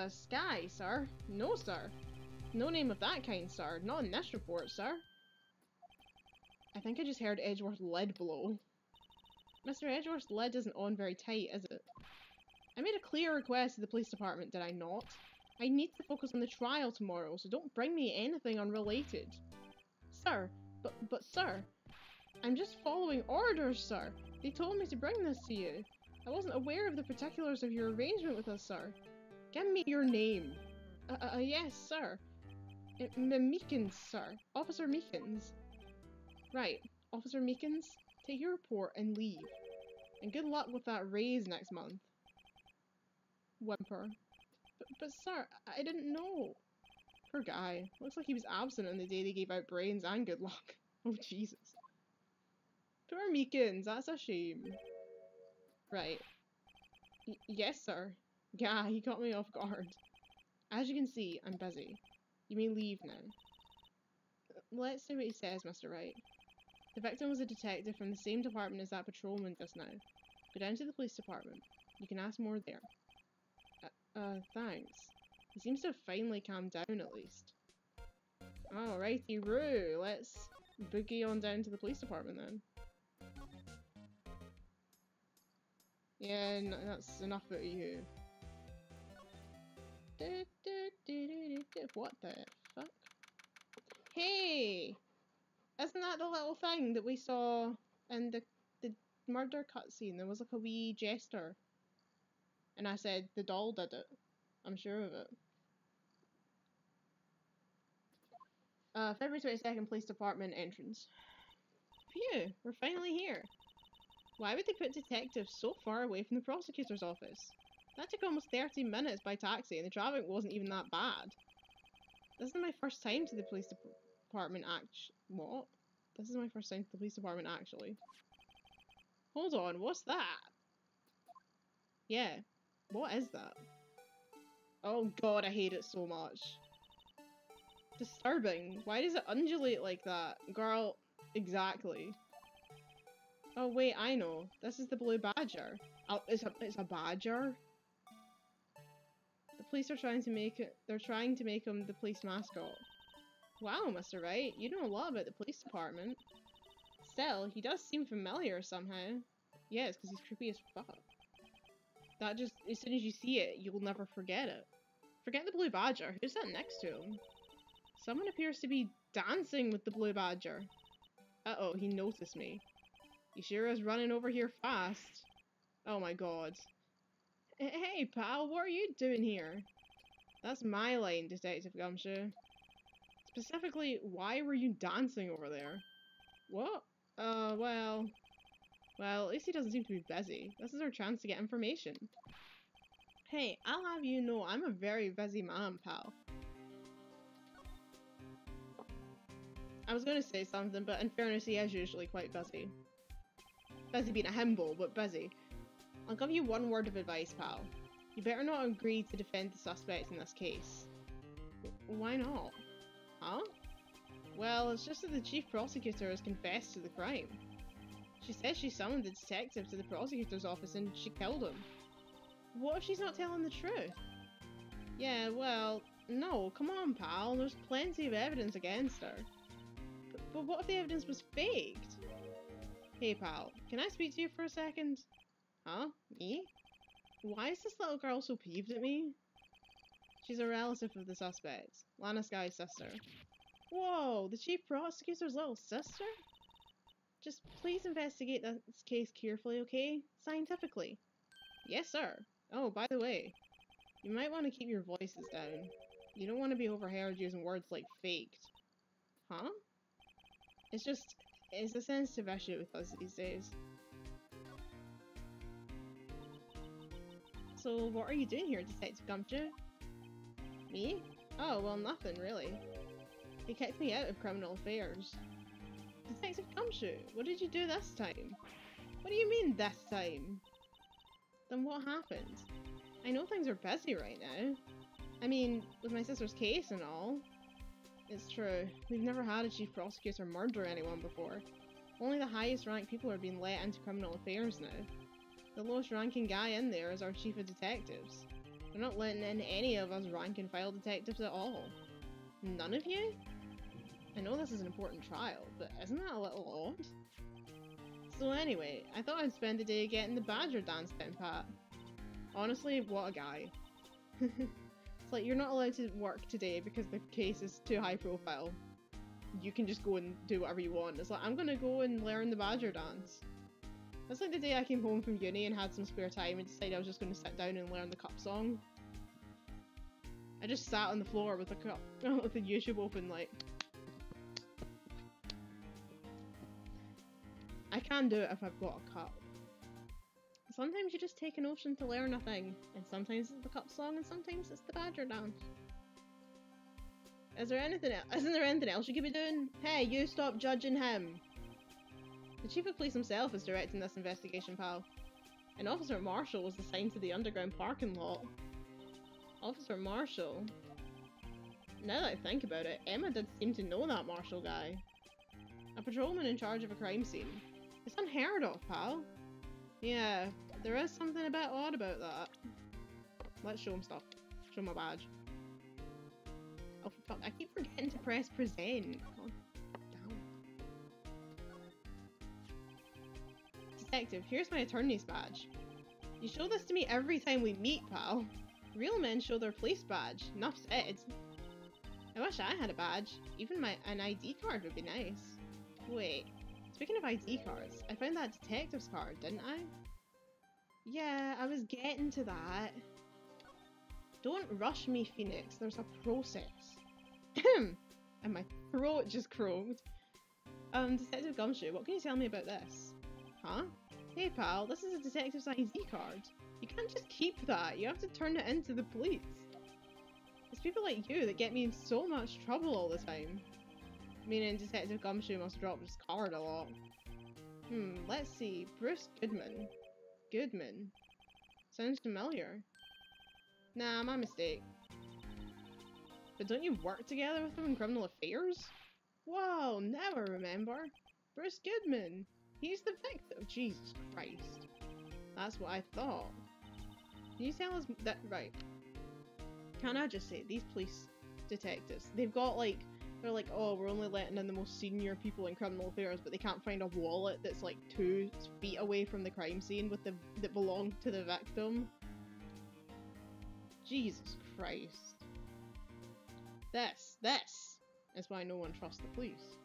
Skye, sir? No, sir. No name of that kind, sir. Not in this report, sir. I think I just heard Edgeworth's lid blow. Mr. Edgeworth's lid isn't on very tight, is it? I made a clear request to the police department, did I not? I need to focus on the trial tomorrow, so don't bring me anything unrelated. Sir, but sir, I'm just following orders, sir. They told me to bring this to you. I wasn't aware of the particulars of your arrangement with us, sir. Give me your name. Yes, sir. Meekins, sir. Officer Meekins. Right, Officer Meekins, take your report and leave. And good luck with that raise next month. Whimper. But sir, I didn't know. Poor guy. Looks like he was absent on the day they gave out brains and good luck. Oh, Jesus. Poor Meekins, that's a shame. Right. Yes, sir. Yeah, he caught me off guard. As you can see, I'm busy. You may leave now. Let's see what he says, Mr. Wright. The victim was a detective from the same department as that patrolman just now. Go down to the police department. You can ask more there. Thanks. He seems to have finally calmed down at least. Alrighty-roo, let's boogie on down to the police department then. Yeah, that's enough out of you. What the fuck? Hey! Isn't that the little thing that we saw in the murder cutscene? There was like a wee jester. And I said, the doll did it. I'm sure of it. February 22nd, Police Department entrance. Phew, we're finally here. Why would they put detectives so far away from the prosecutor's office? That took almost 30 minutes by taxi and the traffic wasn't even that bad. This is my first time to the police department what? This is my first time to the police department actually. Hold on, what's that? Yeah, what is that? Oh god, I hate it so much. Disturbing. Why does it undulate like that? Girl, exactly. Oh wait, I know. This is the blue badger. Oh, it's a badger? The police are trying to make it, they're trying to make him the police mascot. Wow, Mr. Wright, you know a lot about the police department. Still, he does seem familiar somehow. Yeah, it's because he's creepy as fuck. That just, as soon as you see it, you'll never forget it. Forget the blue badger. Who's that next to him? Someone appears to be dancing with the blue badger. Uh-oh, he noticed me. He sure is running over here fast. Oh my god. Hey, pal, what are you doing here? That's my line, Detective Gumshoe. Specifically, why were you dancing over there? What? Well, at least he doesn't seem to be busy. This is our chance to get information. Hey, I'll have you know I'm a very busy man, pal. I was going to say something, but in fairness, he is usually quite busy. Busy being a himbo, but busy. I'll give you one word of advice, pal. You better not agree to defend the suspect in this case. Why not? Huh? Well, it's just that the chief prosecutor has confessed to the crime. She says she summoned the detective to the prosecutor's office and she killed him. What if she's not telling the truth? Yeah, well, no, come on, pal. There's plenty of evidence against her. But what if the evidence was faked? Hey, pal, can I speak to you for a second? Huh? Me? Why is this little girl so peeved at me? She's a relative of the suspect, Lana Sky's sister. Whoa, the chief prosecutor's little sister? Just please investigate this case carefully, okay? Scientifically. Yes, sir. Oh, by the way, you might want to keep your voices down. You don't want to be overheard using words like faked. Huh? It's a sensitive issue with us these days. So, what are you doing here, Detective Gumshoe? Me? Oh, well, nothing, really. He kicked me out of criminal affairs. Detective Gumshoe, what did you do this time? What do you mean, this time? Then what happened? I know things are busy right now. I mean, with my sister's case and all. It's true. We've never had a chief prosecutor murder anyone before. Only the highest ranked people are being let into criminal affairs now. The lowest ranking guy in there is our chief of detectives. They're not letting in any of us rank and file detectives at all. None of you? I know this is an important trial, but isn't that a little odd? So anyway, I thought I'd spend the day getting the badger dance down pat. Honestly, what a guy. It's like, you're not allowed to work today because the case is too high profile. You can just go and do whatever you want. It's like, I'm gonna go and learn the badger dance. That's like the day I came home from uni and had some spare time and decided I was just gonna sit down and learn the cup song. I just sat on the floor with the cup, with the YouTube open, like... I can do it if I've got a cup. Sometimes you just take a notion to learn a thing, and sometimes it's the cup song, and sometimes it's the badger dance. Isn't there anything else you could be doing? Hey, you stop judging him! The chief of police himself is directing this investigation, pal. And Officer Marshall was assigned to the underground parking lot. Officer Marshall? Now that I think about it, Emma did seem to know that Marshall guy. A patrolman in charge of a crime scene. It's unheard of, pal. Yeah, there is something a bit odd about that. Let's show him stuff. Show him my badge. Oh fuck, I keep forgetting to press present. God damn. Detective, here's my attorney's badge. You show this to me every time we meet, pal. Real men show their police badge. Enough said. I wish I had a badge. Even an ID card would be nice. Wait, speaking of ID cards, I found that detective's card, didn't I? Yeah, I was getting to that. Don't rush me, Phoenix. There's a process. And my throat just croaked. Detective Gumshoe, what can you tell me about this? Huh? Hey pal, this is a detective's ID card. You can't just keep that. You have to turn it into the police. It's people like you that get me in so much trouble all the time. Meaning Detective Gumshoe must drop his card a lot. Let's see. Bruce Goodman. Goodman. Sounds familiar. Nah, my mistake. But don't you work together with him in criminal affairs? Whoa, now I remember. Bruce Goodman. He's the victim. Jesus Christ. That's what I thought. Can you tell us that? Right. Can I just say, these police detectives, they've got like, they're like, oh, we're only letting in the most senior people in criminal affairs, but they can't find a wallet that's like 2 feet away from the crime scene with the that belonged to the victim. Jesus Christ. This is why no one trusts the police.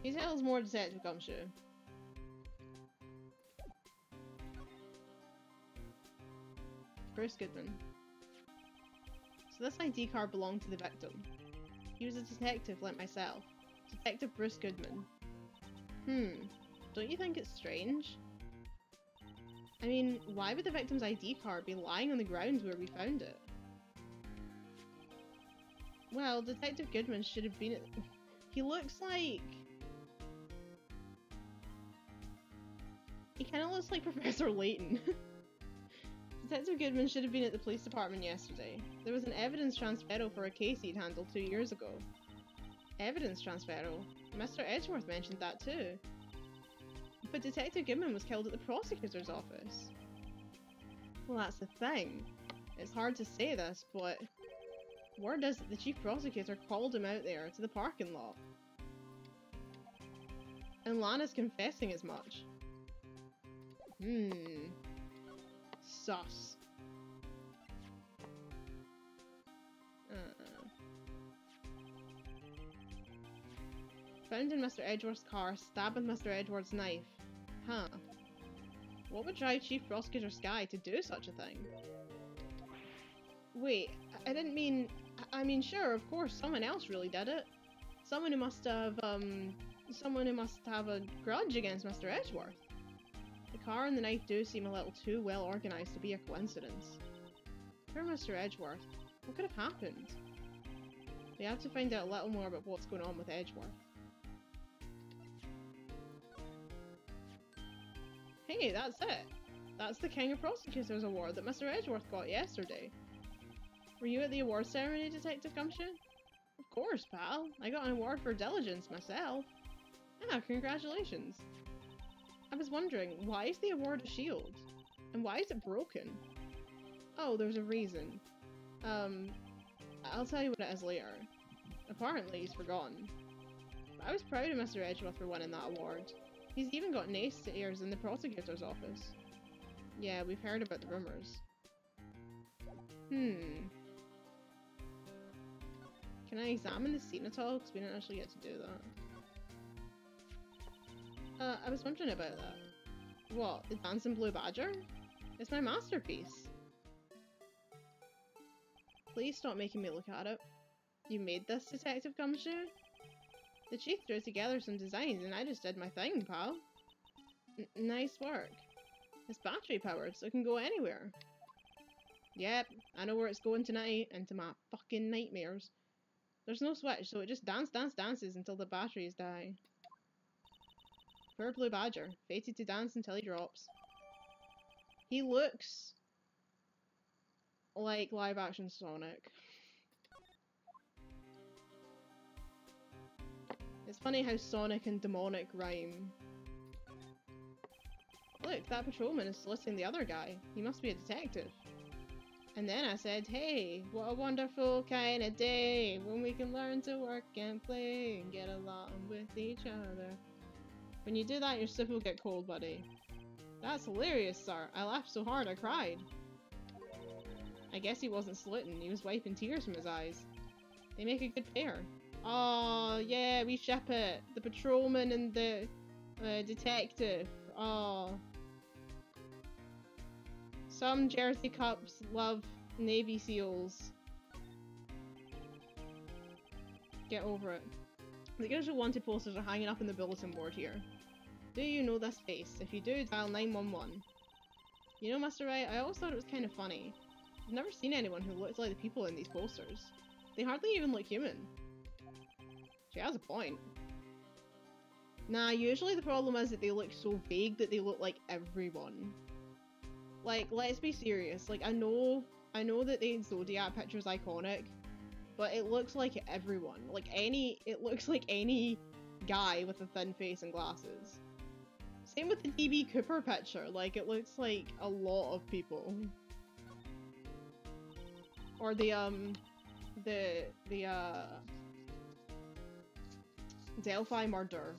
He tells more Detective Gumshoe. Bruce Goodman. So this ID card belonged to the victim. He was a detective like myself. Detective Bruce Goodman. Don't you think it's strange? I mean, why would the victim's ID card be lying on the ground where we found it? Well, Detective Goodman should have been at... He looks like... He kind of looks like Professor Layton. Detective Goodman should have been at the police department yesterday. There was an evidence transferal for a case he'd handled 2 years ago. Evidence transferal? Mr. Edgeworth mentioned that too. But Detective Goodman was killed at the prosecutor's office. Well, that's the thing. It's hard to say this, but word is that the chief prosecutor called him out there to the parking lot. And Lana's confessing as much. Sus. Found in Mr. Edgeworth's car, stabbed with Mr. Edgeworth's knife. Huh. What would drive Chief Prosecutor Skye to do such a thing? Wait, I didn't mean... I mean, sure, of course, someone else really did it. Someone who must have a grudge against Mr. Edgeworth. The car and the knife do seem a little too well organised to be a coincidence. Poor Mr. Edgeworth. What could have happened? We have to find out a little more about what's going on with Edgeworth. Hey, that's it! That's the King of Prosecutors award that Mr. Edgeworth got yesterday. Were you at the award ceremony, Detective Gumshoe? Of course, pal. I got an award for diligence myself. Ah, congratulations. I was wondering, why is the award a shield? And why is it broken? Oh, there's a reason. I'll tell you what it is later. Apparently, he's forgotten. But I was proud of Mr. Edgeworth for winning that award. He's even got naysayers in the prosecutor's office. Yeah, we've heard about the rumours. Can I examine the scene at all? Because we didn't actually get to do that. I was wondering about that. What, the Dancing Blue Badger? It's my masterpiece. Please stop making me look at it. You made this, Detective Gumshoe? The chief threw together some designs and I just did my thing, pal. Nice work. It's battery powered, so it can go anywhere. Yep, I know where it's going tonight, into my fucking nightmares. There's no switch, so it just dances until the batteries die. Poor Blue Badger, fated to dance until he drops. He looks like live action Sonic. It's funny how Sonic and demonic rhyme. Look, that patrolman is soliciting the other guy. He must be a detective. And then I said, hey, what a wonderful kind of day when we can learn to work and play and get along with each other. When you do that, your soup will get cold, buddy. That's hilarious, sir. I laughed so hard I cried. I guess he wasn't slitting, he was wiping tears from his eyes. They make a good pair. Oh, yeah, we ship it. The patrolman and the detective. Oh. Some Jersey Cups love Navy SEALs. Get over it. The usual wanted posters are hanging up on the bulletin board here. Do you know this face? If you do, dial 911. You know, Mr. Wright, I always thought it was kind of funny. I've never seen anyone who looks like the people in these posters. They hardly even look human. She has a point. Nah, usually the problem is that they look so vague that they look like everyone. Like, let's be serious. Like, I know I know that the Zodiac picture is iconic, but it looks like everyone. It looks like any guy with a thin face and glasses. Same with the DB Cooper picture, like it looks like a lot of people. Or the Delphi murderer.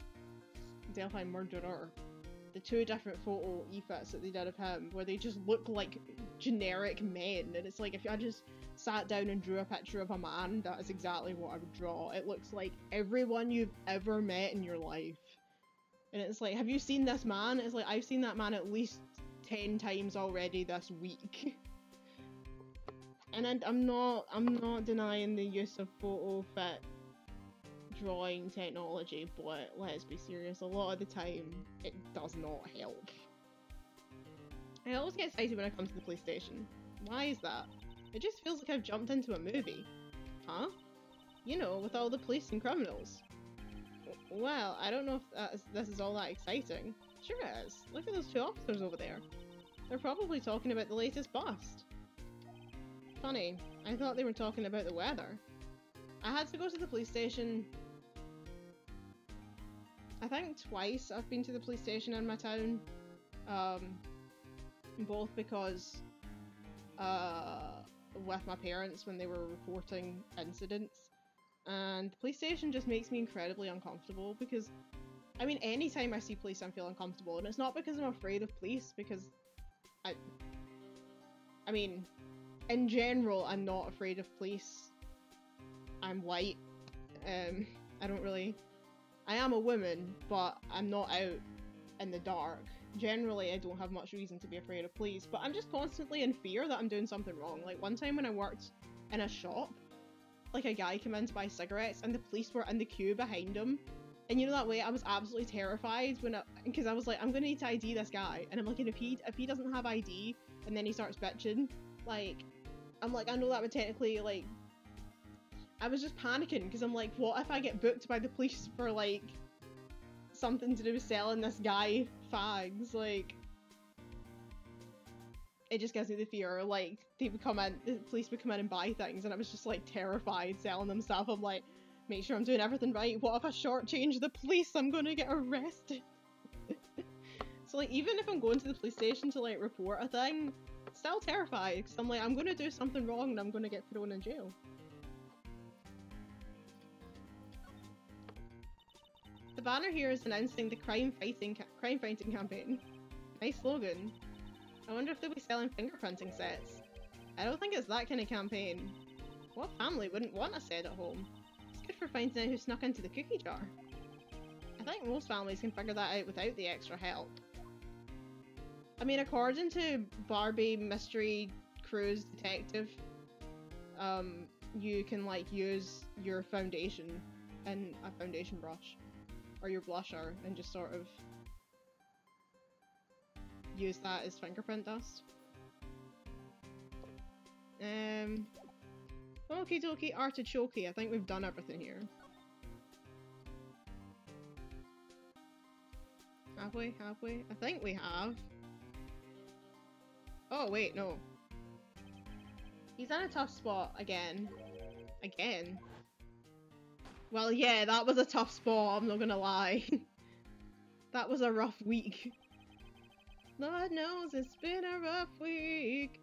The two different photo efits that they did of him, where they just look like generic men, and it's like if I just sat down and drew a picture of a man, that is exactly what I would draw. It looks like everyone you've ever met in your life. And it's like, have you seen this man? It's like, I've seen that man at least 10 times already this week. And I'm not denying the use of photo fit drawing technology, but let's be serious, a lot of the time it does not help. I always get excited when I come to the police station. Why is that? It just feels like I've jumped into a movie. Huh? You know, with all the police and criminals. Well, I don't know if this is all that exciting. Sure it is. Look at those two officers over there. They're probably talking about the latest bust. Funny, I thought they were talking about the weather. I had to go to the police station. I think twice I've been to the police station in my town. Both because with my parents when they were reporting incidents. And the police station just makes me incredibly uncomfortable because, I mean, anytime I see police I feel uncomfortable, and it's not because I'm afraid of police, because I mean, in general I'm not afraid of police. I'm white, I am a woman, but I'm not out in the dark. Generally I don't have much reason to be afraid of police, but I'm just constantly in fear that I'm doing something wrong. Like one time when I worked in a shop, like a guy came in to buy cigarettes and the police were in the queue behind him, and you know that way I was absolutely terrified because I was like, I'm gonna need to ID this guy, and I'm like, and if he doesn't have ID and then he starts bitching, like, I'm like, I know that would technically, like, I was just panicking because I'm like, what if I get booked by the police for like something to do with selling this guy fags? Like, it just gives me the fear. Like, the police would come in and buy things, and I was just like terrified selling them stuff. I'm like, make sure I'm doing everything right. What if I shortchange the police? I'm gonna get arrested. So like, even if I'm going to the police station to like report a thing, still terrified because I'm like, I'm gonna do something wrong and I'm gonna get thrown in jail. The banner here is announcing the crime fighting campaign. Nice slogan. I wonder if they'll be selling fingerprinting sets. I don't think it's that kind of campaign. What family wouldn't want a set at home? It's good for finding out who snuck into the cookie jar. I think most families can figure that out without the extra help. I mean, according to Barbie Mystery Cruise Detective, you can like use your foundation and a foundation brush or your blusher and just sort of use that as fingerprint dust. Okie dokie artichoke. I think we've done everything here. Have we? Have we? I think we have. Oh wait, no. He's in a tough spot again. Again? Well, yeah, that was a tough spot, I'm not gonna lie. That was a rough week. Lord knows it's been a rough week.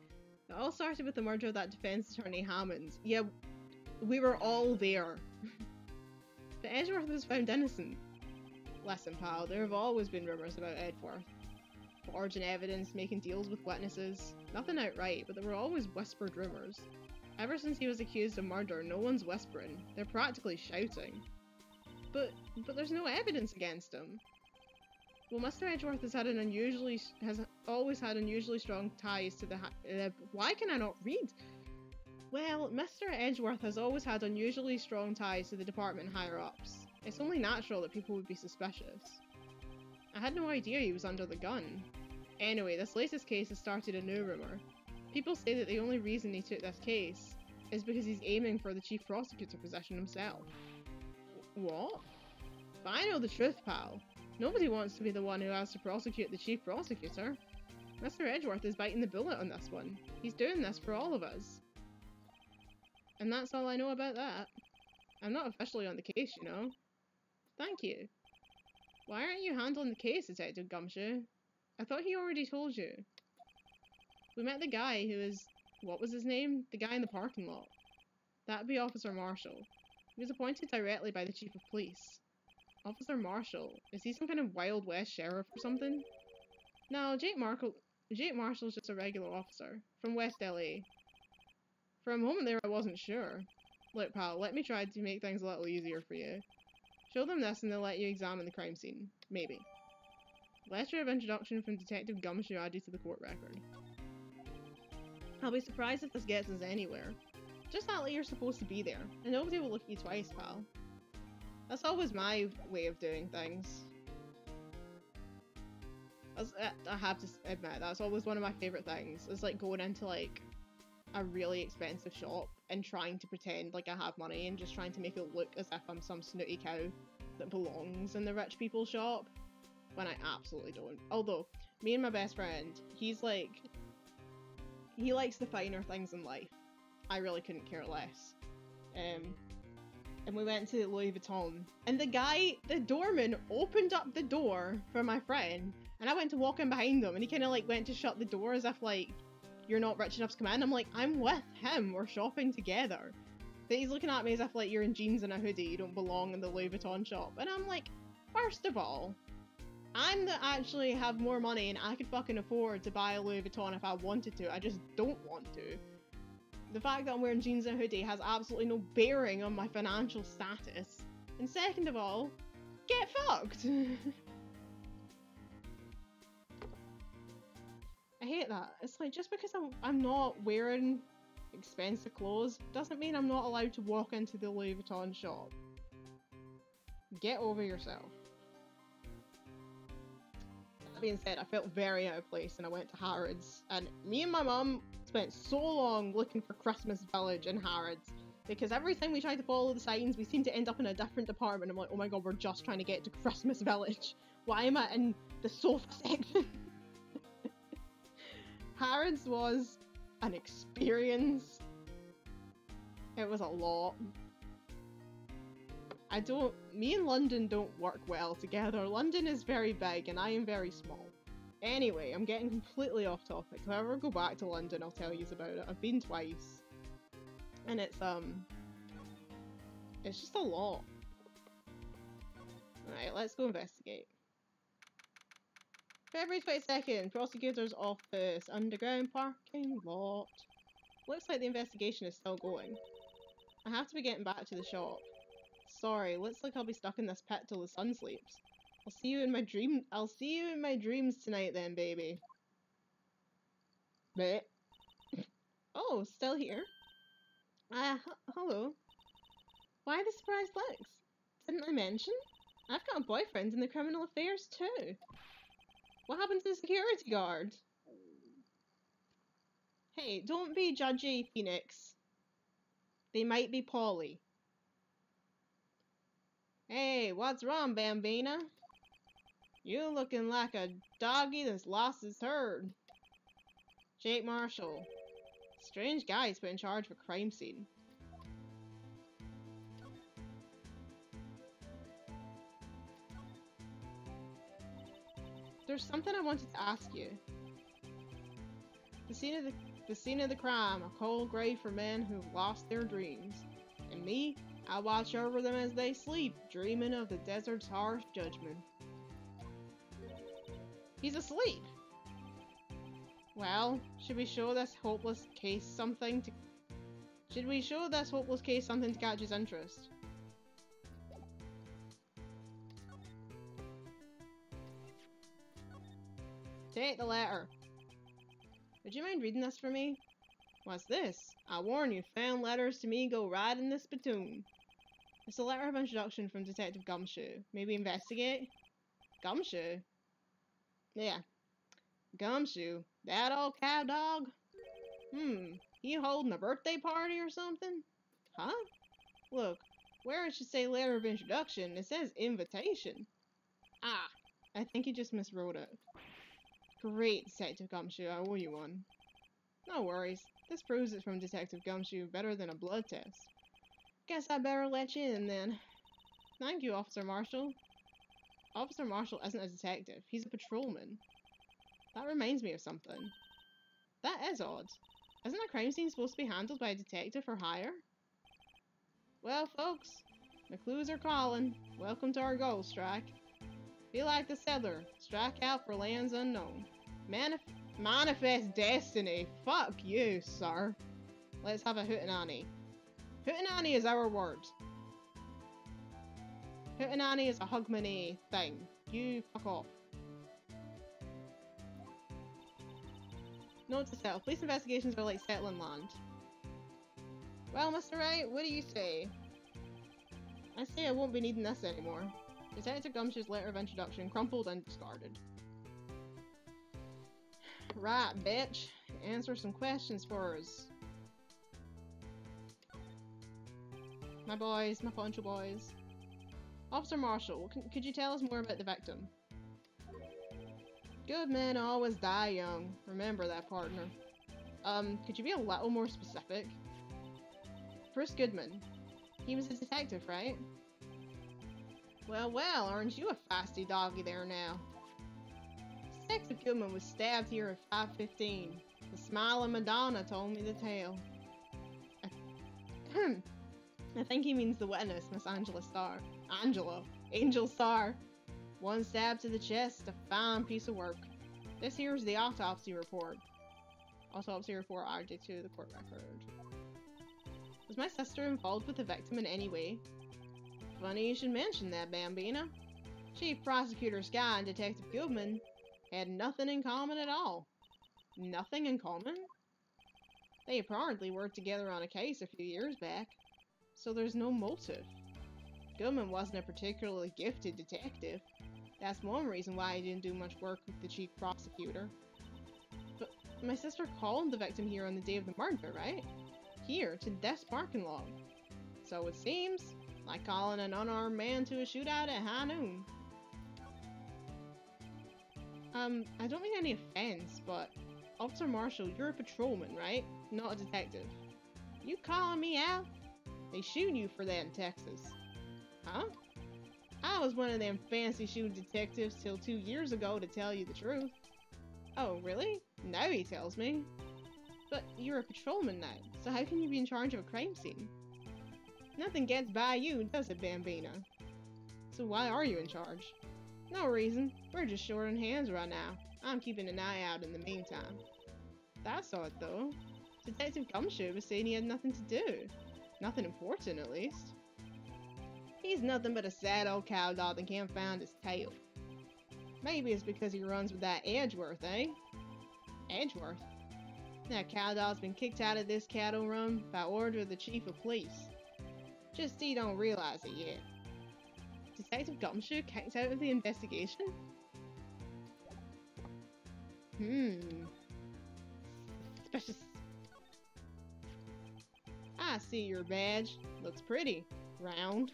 It all started with the murder of that defense attorney Hammonds. Yeah, we were all there. But Edgeworth was found innocent. Listen, pal, there have always been rumours about Edgeworth. Forging evidence, making deals with witnesses. Nothing outright, but there were always whispered rumours. Ever since he was accused of murder, no one's whispering. They're practically shouting. But there's no evidence against him. Well, Mr. Edgeworth has always had unusually strong ties to the why can I not read? Well, Mr. Edgeworth has always had unusually strong ties to the department higher-ups. It's only natural that people would be suspicious. I had no idea he was under the gun. Anyway, this latest case has started a new rumour. People say that the only reason he took this case is because he's aiming for the chief prosecutor position himself. What? But I know the truth, pal. Nobody wants to be the one who has to prosecute the chief prosecutor. Mr. Edgeworth is biting the bullet on this one. He's doing this for all of us. And that's all I know about that. I'm not officially on the case, you know. Thank you. Why aren't you handling the case, Detective Gumshoe? I thought he already told you. We met the guy who is... What was his name? The guy in the parking lot. That'd be Officer Marshall. He was appointed directly by the Chief of Police. Officer Marshall? Is he some kind of Wild West sheriff or something? No, Jake Marshall's just a regular officer. From West LA. For a moment there I wasn't sure. Look pal, let me try to make things a little easier for you. Show them this and they'll let you examine the crime scene. Maybe. Letter of introduction from Detective Gumshoe added to the court record. I'll be surprised if this gets us anywhere. Just act like you're supposed to be there, and nobody will look at you twice, pal. That's always my way of doing things. I have to admit, that's always one of my favourite things. It's like going into like a really expensive shop and trying to pretend like I have money and just trying to make it look as if I'm some snooty cow that belongs in the rich people's shop, when I absolutely don't. Although, me and my best friend, he's like, he likes the finer things in life. I really couldn't care less. And we went to Louis Vuitton, and the doorman opened up the door for my friend, and I went to walk in behind him, and he kind of like went to shut the door as if like, you're not rich enough to come in. I'm like, I'm with him, we're shopping together. Then he's looking at me as if like, you're in jeans and a hoodie, you don't belong in the Louis Vuitton shop. And I'm like, first of all, I'm that actually have more money and I could fucking afford to buy a Louis Vuitton if I wanted to, I just don't want to. The fact that I'm wearing jeans and a hoodie has absolutely no bearing on my financial status. And second of all, get fucked! I hate that. It's like, just because I'm not wearing expensive clothes doesn't mean I'm not allowed to walk into the Louis Vuitton shop. Get over yourself. That being said, I felt very out of place and I went to Harrods, and me and my mum spent so long looking for Christmas Village in Harrods because every time we tried to follow the signs we seemed to end up in a different department. I'm like, oh my god, we're just trying to get to Christmas Village. Why am I in the sofa section? Harrods was an experience. It was a lot. Me and London don't work well together. London is very big and I am very small. Anyway, I'm getting completely off topic. If I ever go back to London, I'll tell you about it. I've been twice. And it's just a lot. Alright, let's go investigate. February 22nd, prosecutor's office, underground parking lot. Looks like the investigation is still going. I have to be getting back to the shop. Sorry, looks like I'll be stuck in this pit till the sun sleeps. I'll see you in my dreams tonight then, baby. Bleh. Oh, still here? Hello. Why the surprised looks? Didn't I mention? I've got a boyfriend in the criminal affairs too. What happened to the security guard? Hey, don't be judgy, Phoenix. They might be poly. Hey, what's wrong, Bambina? You looking like a doggy that's lost his herd. Jake Marshall. Strange guy's put in charge of a crime scene. There's something I wanted to ask you. The scene of the crime, a cold grave for men who've lost their dreams. And me, I watch over them as they sleep, dreaming of the desert's harsh judgment. He's asleep! Well, should we show this hopeless case something to catch his interest? Take the letter. Would you mind reading this for me? What's this? I warn you, fan letters to me go right in this spittoon. It's a letter of introduction from Detective Gumshoe. Maybe investigate? Gumshoe? Yeah. Gumshoe. That old cow dog? He holding a birthday party or something? Huh? Look, where it should say letter of introduction, it says invitation. Ah, I think he just miswrote it. Great, Detective Gumshoe, I owe you one. No worries. This proves it from Detective Gumshoe better than a blood test. Guess I better let you in then. Thank you, Officer Marshall. Officer Marshall isn't a detective. He's a patrolman. That reminds me of something. That is odd. Isn't a crime scene supposed to be handled by a detective for hire? Well, folks, the clues are calling. Welcome to our goal strike. Be like the settler. Strike out for lands unknown. Manifest destiny. Fuck you, sir. Let's have a hootenanny. Hootenanny is our word. Hootenanny is a hugmanay thing. You fuck off. Note to self. Police investigations are like settling land. Well, Mr. Wright, what do you say? I say I won't be needing this anymore. Detective Gumshoe's letter of introduction crumpled and discarded. Right, bitch. Answer some questions for us. My boys, my poncho boys. Officer Marshall, could you tell us more about the victim? Good men always die young. Remember that, partner. Could you be a little more specific? Bruce Goodman. He was a detective, right? Well, well, aren't you a feisty doggy there now? Detective Goodman was stabbed here at 5:15. The smiling Madonna told me the tale. I think he means the witness, Miss Angela Starr. Angel Starr. One stab to the chest, a fine piece of work. This here's the autopsy report. Autopsy report added to the court record. Was my sister involved with the victim in any way? Funny you should mention that, Bambina. Chief Prosecutor Sky and Detective Goodman had nothing in common at all. Nothing in common? They apparently worked together on a case a few years back, so there's no motive. Goodman wasn't a particularly gifted detective. That's one reason why he didn't do much work with the chief prosecutor. But my sister called the victim here on the day of the murder, right? Here, to this parking lot. So it seems like calling an unarmed man to a shootout at high noon. I don't mean any offense, but Officer Marshall, you're a patrolman, right? Not a detective. You calling me out? They shoot you for that in Texas. Huh? I was one of them fancy shooting detectives till 2 years ago, to tell you the truth. Oh, really? Now he tells me. But you're a patrolman now, so how can you be in charge of a crime scene? Nothing gets by you, does it, Bambina? So why are you in charge? No reason. We're just short on hands right now. I'm keeping an eye out in the meantime. That's odd, though. Detective Gumshoe was saying he had nothing to do. Nothing important, at least. He's nothing but a sad old cowdog that can't find his tail. Maybe it's because he runs with that Edgeworth, eh? Edgeworth? That cowdog's been kicked out of this cattle run by order of the chief of police. Just he don't realize it yet. Detective Gumshoe kicked out of the investigation? Suspicious. I see your badge. Looks pretty. Round.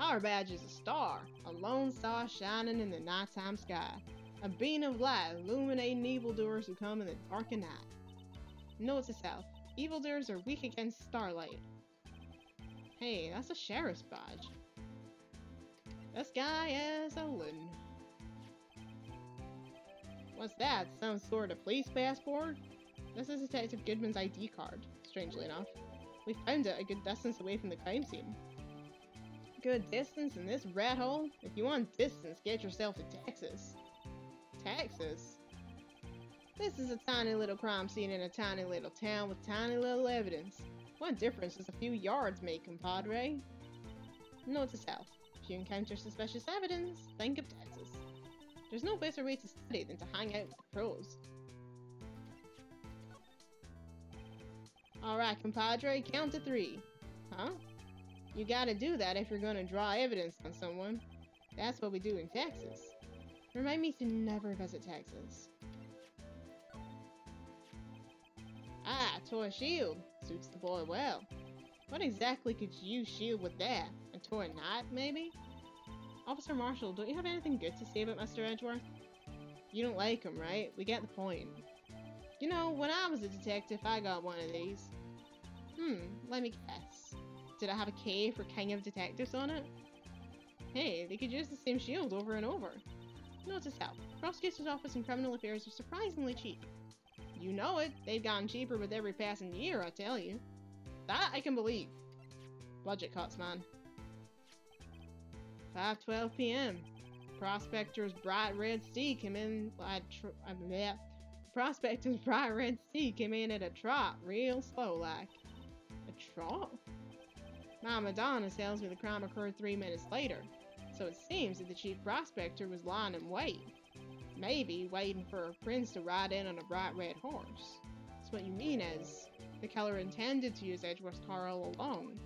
Our badge is a star. A lone star shining in the nighttime sky. A beam of light illuminating evildoers who come in the dark of night. Note to self. Evildoers are weak against starlight. Hey, that's a sheriff's badge. This guy is a loon. What's that? Some sort of police passport? This is Detective Goodman's ID card, strangely enough. We found it a good distance away from the crime scene. Good distance in this rat hole? If you want distance, get yourself to Texas. Texas? This is a tiny little crime scene in a tiny little town with tiny little evidence. What difference does a few yards make, compadre? Note to self. If you encounter suspicious evidence, think of Texas. There's no better way to study than to hang out with the pros. Alright, compadre, count to 3. Huh? You gotta do that if you're gonna draw evidence on someone. That's what we do in Texas. Remind me to never visit Texas. Ah, toy shield. Suits the boy well. What exactly could you shield with that? A toy knife, maybe? Officer Marshall, don't you have anything good to say about Mr. Edgeworth? You don't like them, right? We get the point. You know, when I was a detective, I got one of these. Let me guess. Did it have a K for King of Detectives on it? Hey, they could use the same shield over and over. Notice how. Prosecutor's office and criminal affairs are surprisingly cheap. You know it. They've gotten cheaper with every passing year, I tell you. That I can believe. Budget cuts, man. 5:12 p.m. Prospector's bright red sea came in. Prospector's bright red sea came in at a trot, real slow like. A trot? My Madonna tells me the crime occurred 3 minutes later, so it seems that the chief prospector was lying in wait. Maybe waiting for a prince to ride in on a bright red horse. That's what you mean is the killer intended to use Edgeworth's car all along.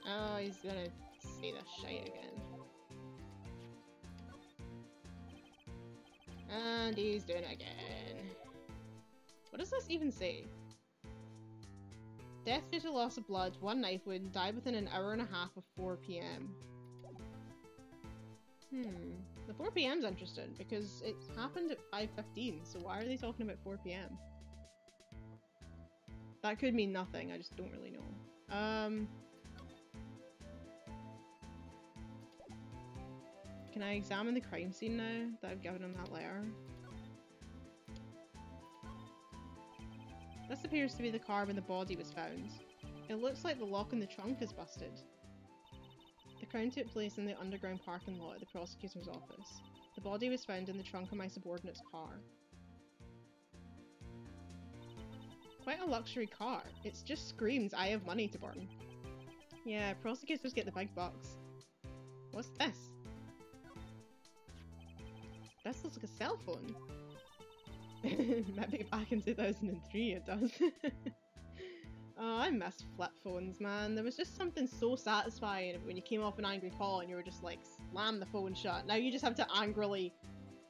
Oh, he's gonna say the shit again. And he's doing it again. What does this even say? Death due to loss of blood, 1 knife wound, died within an hour and a half of 4 p.m. The 4 p.m.'s interesting because it happened at 5:15, so why are they talking about 4 p.m.? That could mean nothing, I just don't really know. Can I examine the crime scene now that I've given him that letter? This appears to be the car when the body was found. It looks like the lock in the trunk is busted. The crime took place in the underground parking lot at the prosecutor's office. The body was found in the trunk of my subordinate's car. Quite a luxury car. It just screams, I have money to burn. Yeah, prosecutors get the big bucks. What's this? This looks like a cell phone. Maybe back in 2003 it does. Oh, I miss flip phones, man. There was just something so satisfying when you came off an angry call and you were just like, slam the phone shut. Now you just have to angrily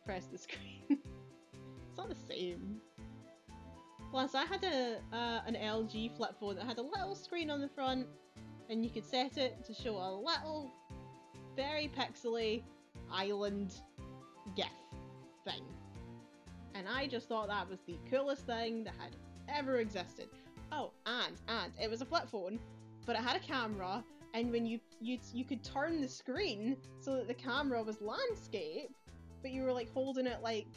press the screen. It's not the same. Plus, I had an LG flip phone that had a little screen on the front and you could set it to show a little, very pixely island GIF thing. And I just thought that was the coolest thing that had ever existed. Oh, and it was a flip phone, but it had a camera, and when you could turn the screen so that the camera was landscape, but you were like holding it like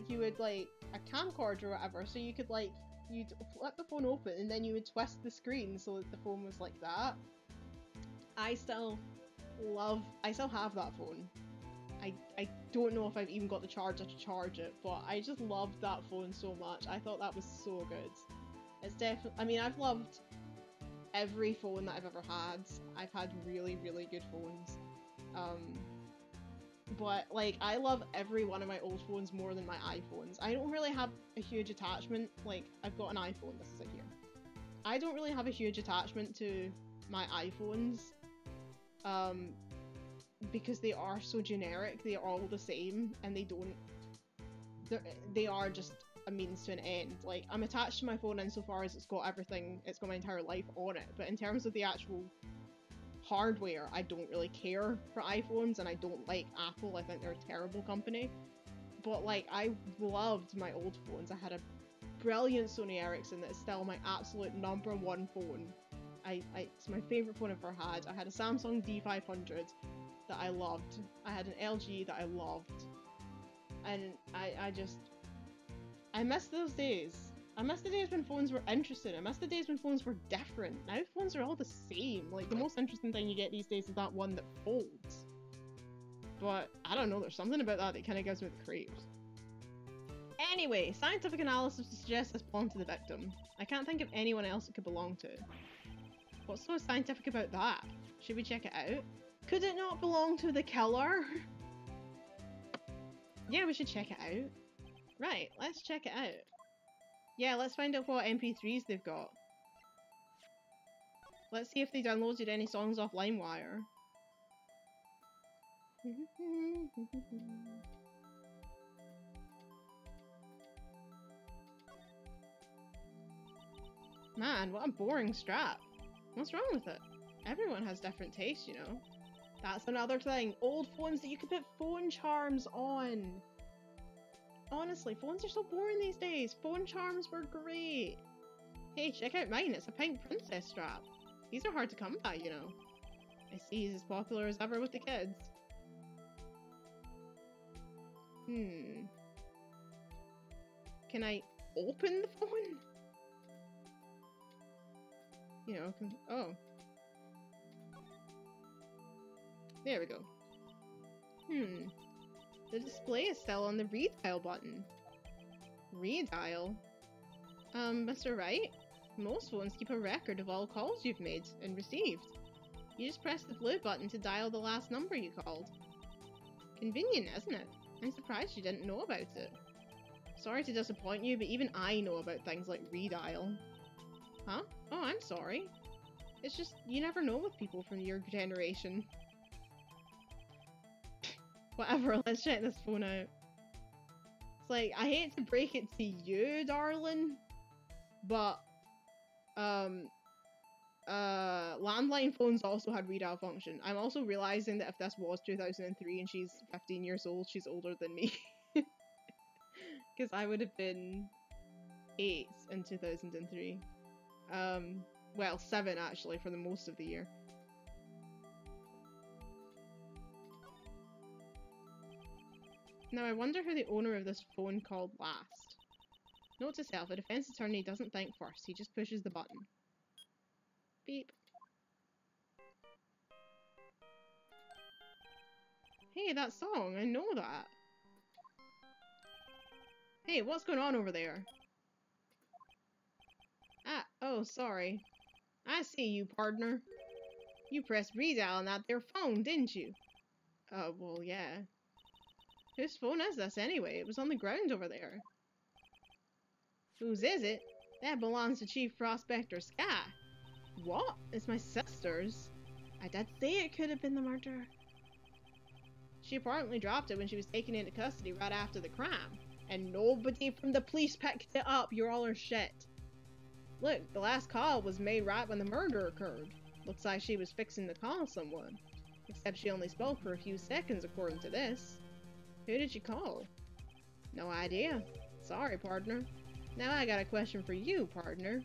you would like a camcorder or whatever, so you could like, you'd flip the phone open and then you would twist the screen so that the phone was like that. I still have that phone. I don't know if I've even got the charger to charge it, but I just loved that phone so much. I thought that was so good. It's definitely, I mean, I've loved every phone that I've ever had. I've had really, really good phones. But like, I love every one of my old phones more than my iPhones. I don't really have a huge attachment, like, I've got an iPhone, this is it here. I don't really have a huge attachment to my iPhones. Because they are so generic, they are all the same, and they are just a means to an end. Like, I'm attached to my phone insofar as it's got everything, it's got my entire life on it, but in terms of the actual hardware, I don't really care for iPhones, and I don't like Apple. I think they're a terrible company. But like, I loved my old phones. I had a brilliant Sony Ericsson that is still my absolute #1 phone. It's my favourite phone I've ever had. I had a Samsung D500 that I loved. I had an LG that I loved. And I miss those days. I miss the days when phones were interesting. I miss the days when phones were different. Now phones are all the same. Like, the most interesting thing you get these days is that one that folds. But, I don't know, there's something about that that kind of gives me the creeps. Anyway, scientific analysis suggests this belonged to the victim. I can't think of anyone else it could belong to. What's so scientific about that? Should we check it out? Could it not belong to the killer? Yeah, we should check it out. Right, let's check it out. Yeah, let's find out what MP3s they've got. Let's see if they downloaded any songs off LimeWire. Man, what a boring strap. What's wrong with it? Everyone has different tastes, you know. That's another thing. Old phones that you could put phone charms on. Honestly, phones are so boring these days. Phone charms were great. Hey, check out mine. It's a pink princess strap. These are hard to come by, you know. I see he's as popular as ever with the kids. Can I open the phone? You know, oh. There we go. The display is still on the redial button. Redial? Mr. Wright? Most phones keep a record of all calls you've made and received. You just press the blue button to dial the last number you called. Convenient, isn't it? I'm surprised you didn't know about it. Sorry to disappoint you, but even I know about things like redial. Huh? Oh, I'm sorry. It's just, you never know with people from your generation. Whatever, let's check this phone out. It's like, I hate to break it to you, darling, but, landline phones also had redial function. I'm also realizing that if this was 2003 and she's 15 years old, she's older than me. Because I would have been 8 in 2003. Well, 7 actually, for the most of the year. Now I wonder who the owner of this phone called last. Note to self, a defense attorney doesn't think first, he just pushes the button. Beep. Hey, that song, I know that. Hey, what's going on over there? Ah, oh, sorry. I see you, partner. You pressed redial on that there phone, didn't you? Oh, well, yeah. Whose phone is this anyway? It was on the ground over there. Whose is it? That belongs to Chief Prospector Sky. What? It's my sister's. I did say it could have been the murder. She apparently dropped it when she was taken into custody right after the crime. And nobody from the police picked it up. You're all her shit. Look, the last call was made right when the murder occurred. Looks like she was fixing to call someone. Except she only spoke for a few seconds according to this. Who did you call? No idea. Sorry, partner. Now I got a question for you, partner.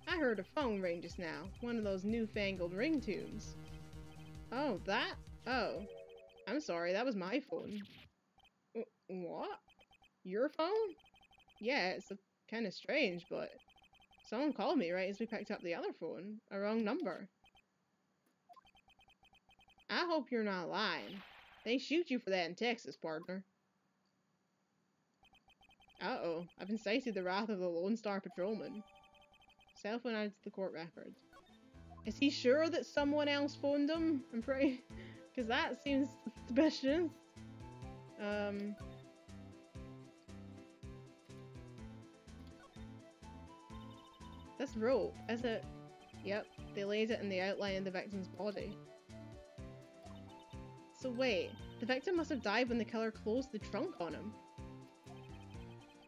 I heard a phone ring just now. One of those newfangled ringtones. Oh, that? Oh. I'm sorry, that was my phone. What? Your phone? Yeah, it's kind of strange, but someone called me right as we picked up the other phone. A wrong number. I hope you're not lying. They shoot you for that in Texas, partner. Uh-oh, I've incited the wrath of the Lone Star Patrolman. Cell phone added to the court record. Is he sure that someone else phoned him? I'm pretty... because that seems suspicious. This rope, is it? Yep, they laid it in the outline of the victim's body. So wait, the victim must have died when the killer closed the trunk on him.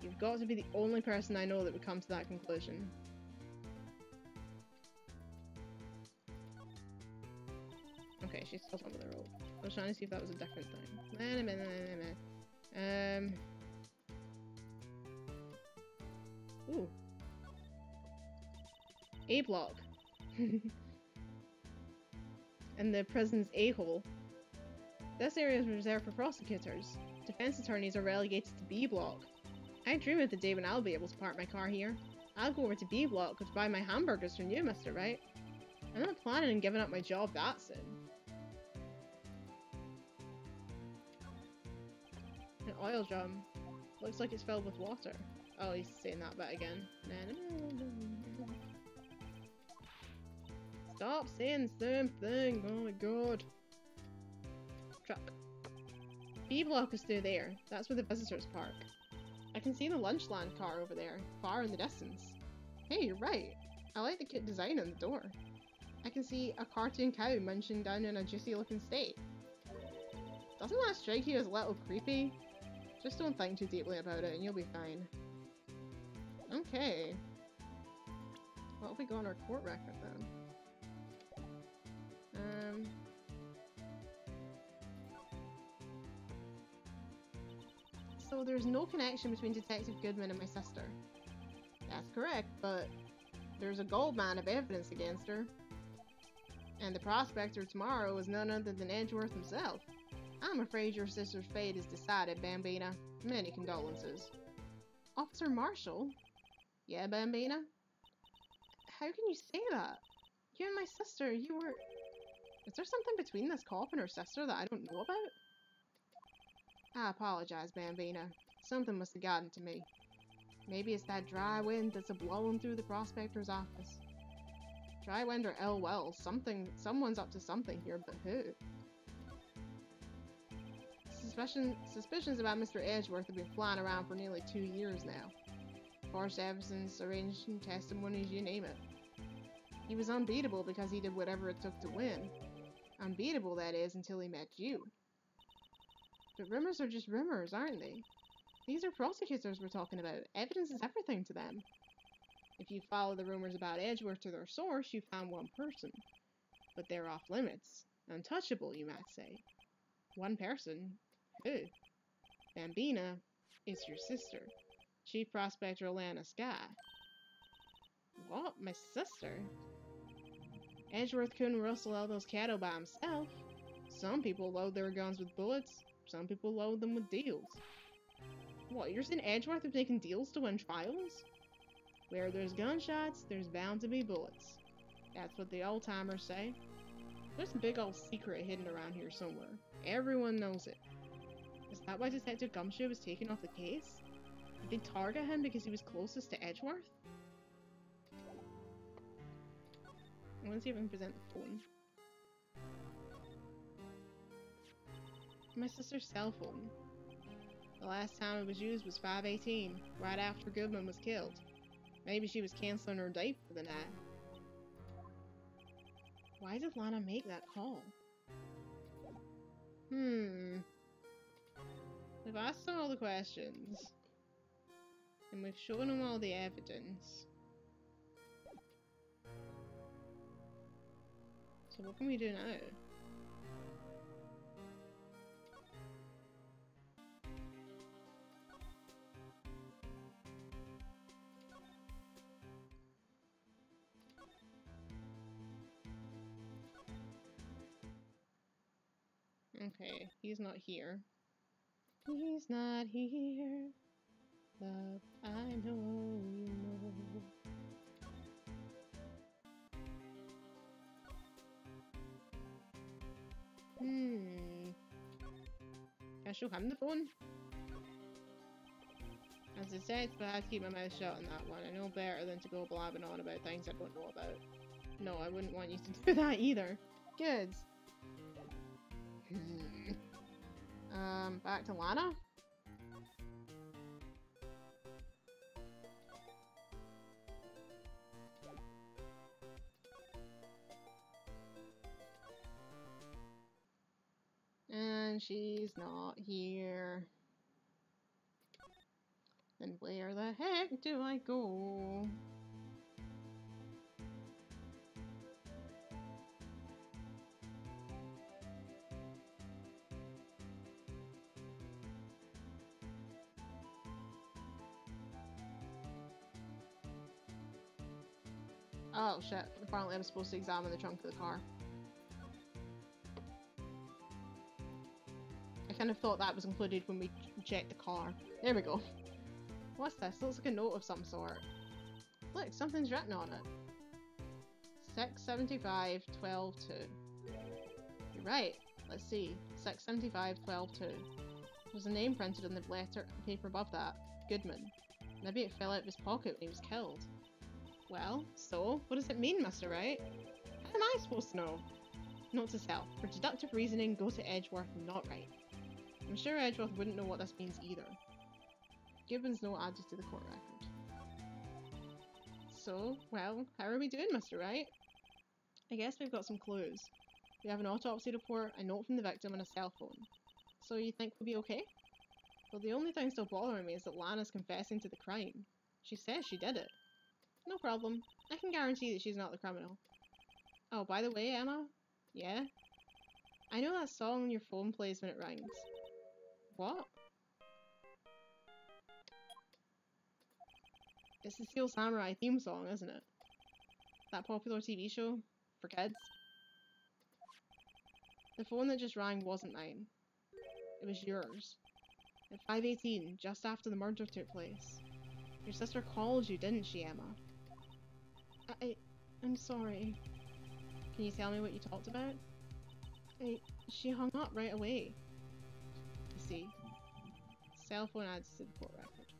You've got to be the only person I know that would come to that conclusion. Okay, she's still under the rope. I was trying to see if that was a different thing. Ooh. A block. In the prison's A-hole. This area is reserved for prosecutors. Defense attorneys are relegated to B block. I dream of the day when I'll be able to park my car here. I'll go over to B block to buy my hamburgers from you, Mr. Wright. I'm not planning on giving up my job that soon. An oil drum. Looks like it's filled with water. Oh, he's saying that bit again. Stop saying the same thing. Oh my god. Truck. B block is through there. That's where the visitors park. I can see the Lunchland car over there, far in the distance. Hey, you're right. I like the cute design on the door. I can see a cartoon cow munching down in a juicy looking steak. Doesn't that strike you as a little creepy? Just don't think too deeply about it and you'll be fine. Okay. What have we got on our court record then? So there's no connection between Detective Goodman and my sister. That's correct, but there's a gold mine of evidence against her. And the prospector tomorrow is none other than Edgeworth himself. I'm afraid your sister's fate is decided, Bambina. Many condolences. Officer Marshall? Yeah, Bambina? How can you say that? You and my sister, you were... Is there something between this cop and her sister that I don't know about? I apologize, Bambina. Something must have gotten to me. Maybe it's that dry wind that's a-blowing through the prospector's office. Dry wind or ill will, someone's up to something here, but who? Suspicions about Mr. Edgeworth have been flying around for nearly 2 years now. Forced evidence, arranged testimonies, you name it. He was unbeatable because he did whatever it took to win. Unbeatable, that is, until he met you. But rumors are just rumors, aren't they? These are prosecutors we're talking about. Evidence is everything to them. If you follow the rumors about Edgeworth to their source, you find one person. But they're off limits. Untouchable, you might say. One person? Who? Bambina is your sister. Chief Prospector Alana Sky. What? My sister? Edgeworth couldn't rustle all those cattle by himself. Some people load their guns with bullets. Some people load them with deals. What, you're saying Edgeworth is making deals to win trials? Where there's gunshots, there's bound to be bullets. That's what the old-timers say. There's a big old secret hidden around here somewhere. Everyone knows it. Is that why Detective Gumshoe was taken off the case? Did they target him because he was closest to Edgeworth? I want to see if I can present the phone. My sister's cell phone. The last time it was used was 5/18, right after Goodman was killed. Maybe she was canceling her date for the night. Why did Lana make that call? We've asked them all the questions. And we've shown them all the evidence. So what can we do now? Okay, he's not here. He's not here. Love, I know you know. Can I show him the phone? As I said, but I have to keep my mouth shut on that one. I know better than to go blabbing on about things I don't know about. No, I wouldn't want you to do that either. Good. Back to Lana? And she's not here. Then where the heck do I go? Oh shit, apparently I'm supposed to examine the trunk of the car. I kind of thought that was included when we checked the car. There we go. What's this? Looks like a note of some sort. Look, something's written on it. 675-12-2. You're right. Let's see. 675-12-2. There's a name printed on the paper above that. Goodman. Maybe it fell out of his pocket when he was killed. Well, so, what does it mean, Mr. Wright? How am I supposed to know? Note to self. For deductive reasoning, go to Edgeworth, not Wright. I'm sure Edgeworth wouldn't know what this means either. Gibbon's note added to the court record. So, well, how are we doing, Mr. Wright? I guess we've got some clues. We have an autopsy report, a note from the victim, and a cell phone. So you think we'll be okay? Well, the only thing still bothering me is that Lana's confessing to the crime. She says she did it. No problem. I can guarantee that she's not the criminal. Oh, by the way, Emma? Yeah? I know that song on your phone plays when it rings. What? It's the Steel Samurai theme song, isn't it? That popular TV show for kids. The phone that just rang wasn't mine. It was yours. At 5:18, just after the murder took place. Your sister called you, didn't she, Emma? I'm sorry. Can you tell me what you talked about? She hung up right away. You see. Cell phone adds to the court record.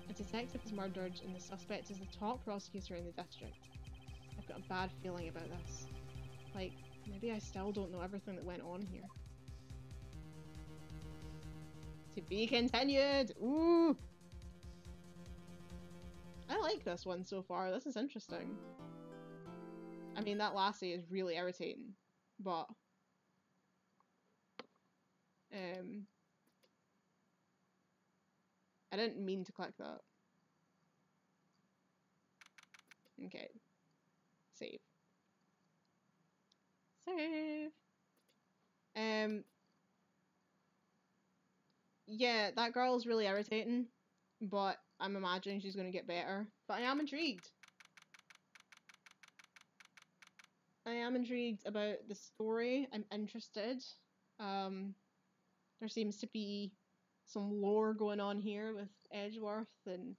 A detective is murdered and the suspect is the top prosecutor in the district. I've got a bad feeling about this. Like, maybe I still don't know everything that went on here. To be continued! Ooh! I like this one so far. This is interesting. I mean, that lassie is really irritating, but I didn't mean to click that. Okay. Save. Save. Yeah, that girl is really irritating, but I'm imagining she's gonna get better. But I am intrigued. I am intrigued about the story. I'm interested. There seems to be some lore going on here with Edgeworth and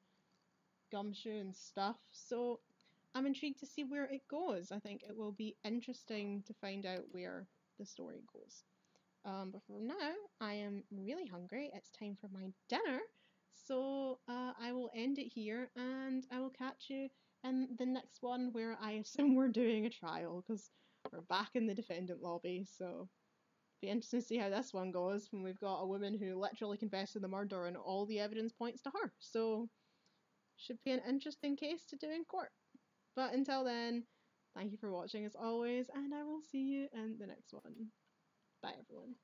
Gumshoe and stuff, so I'm intrigued to see where it goes. I think it will be interesting to find out where the story goes. But for now, I am really hungry. It's time for my dinner, so I will end it here, and I will catch you in the next one where I assume we're doing a trial, because we're back in the defendant lobby, so be interesting to see how this one goes when we've got a woman who literally confessed to the murder and all the evidence points to her. So, should be an interesting case to do in court. But until then, thank you for watching as always, and I will see you in the next one. Bye everyone.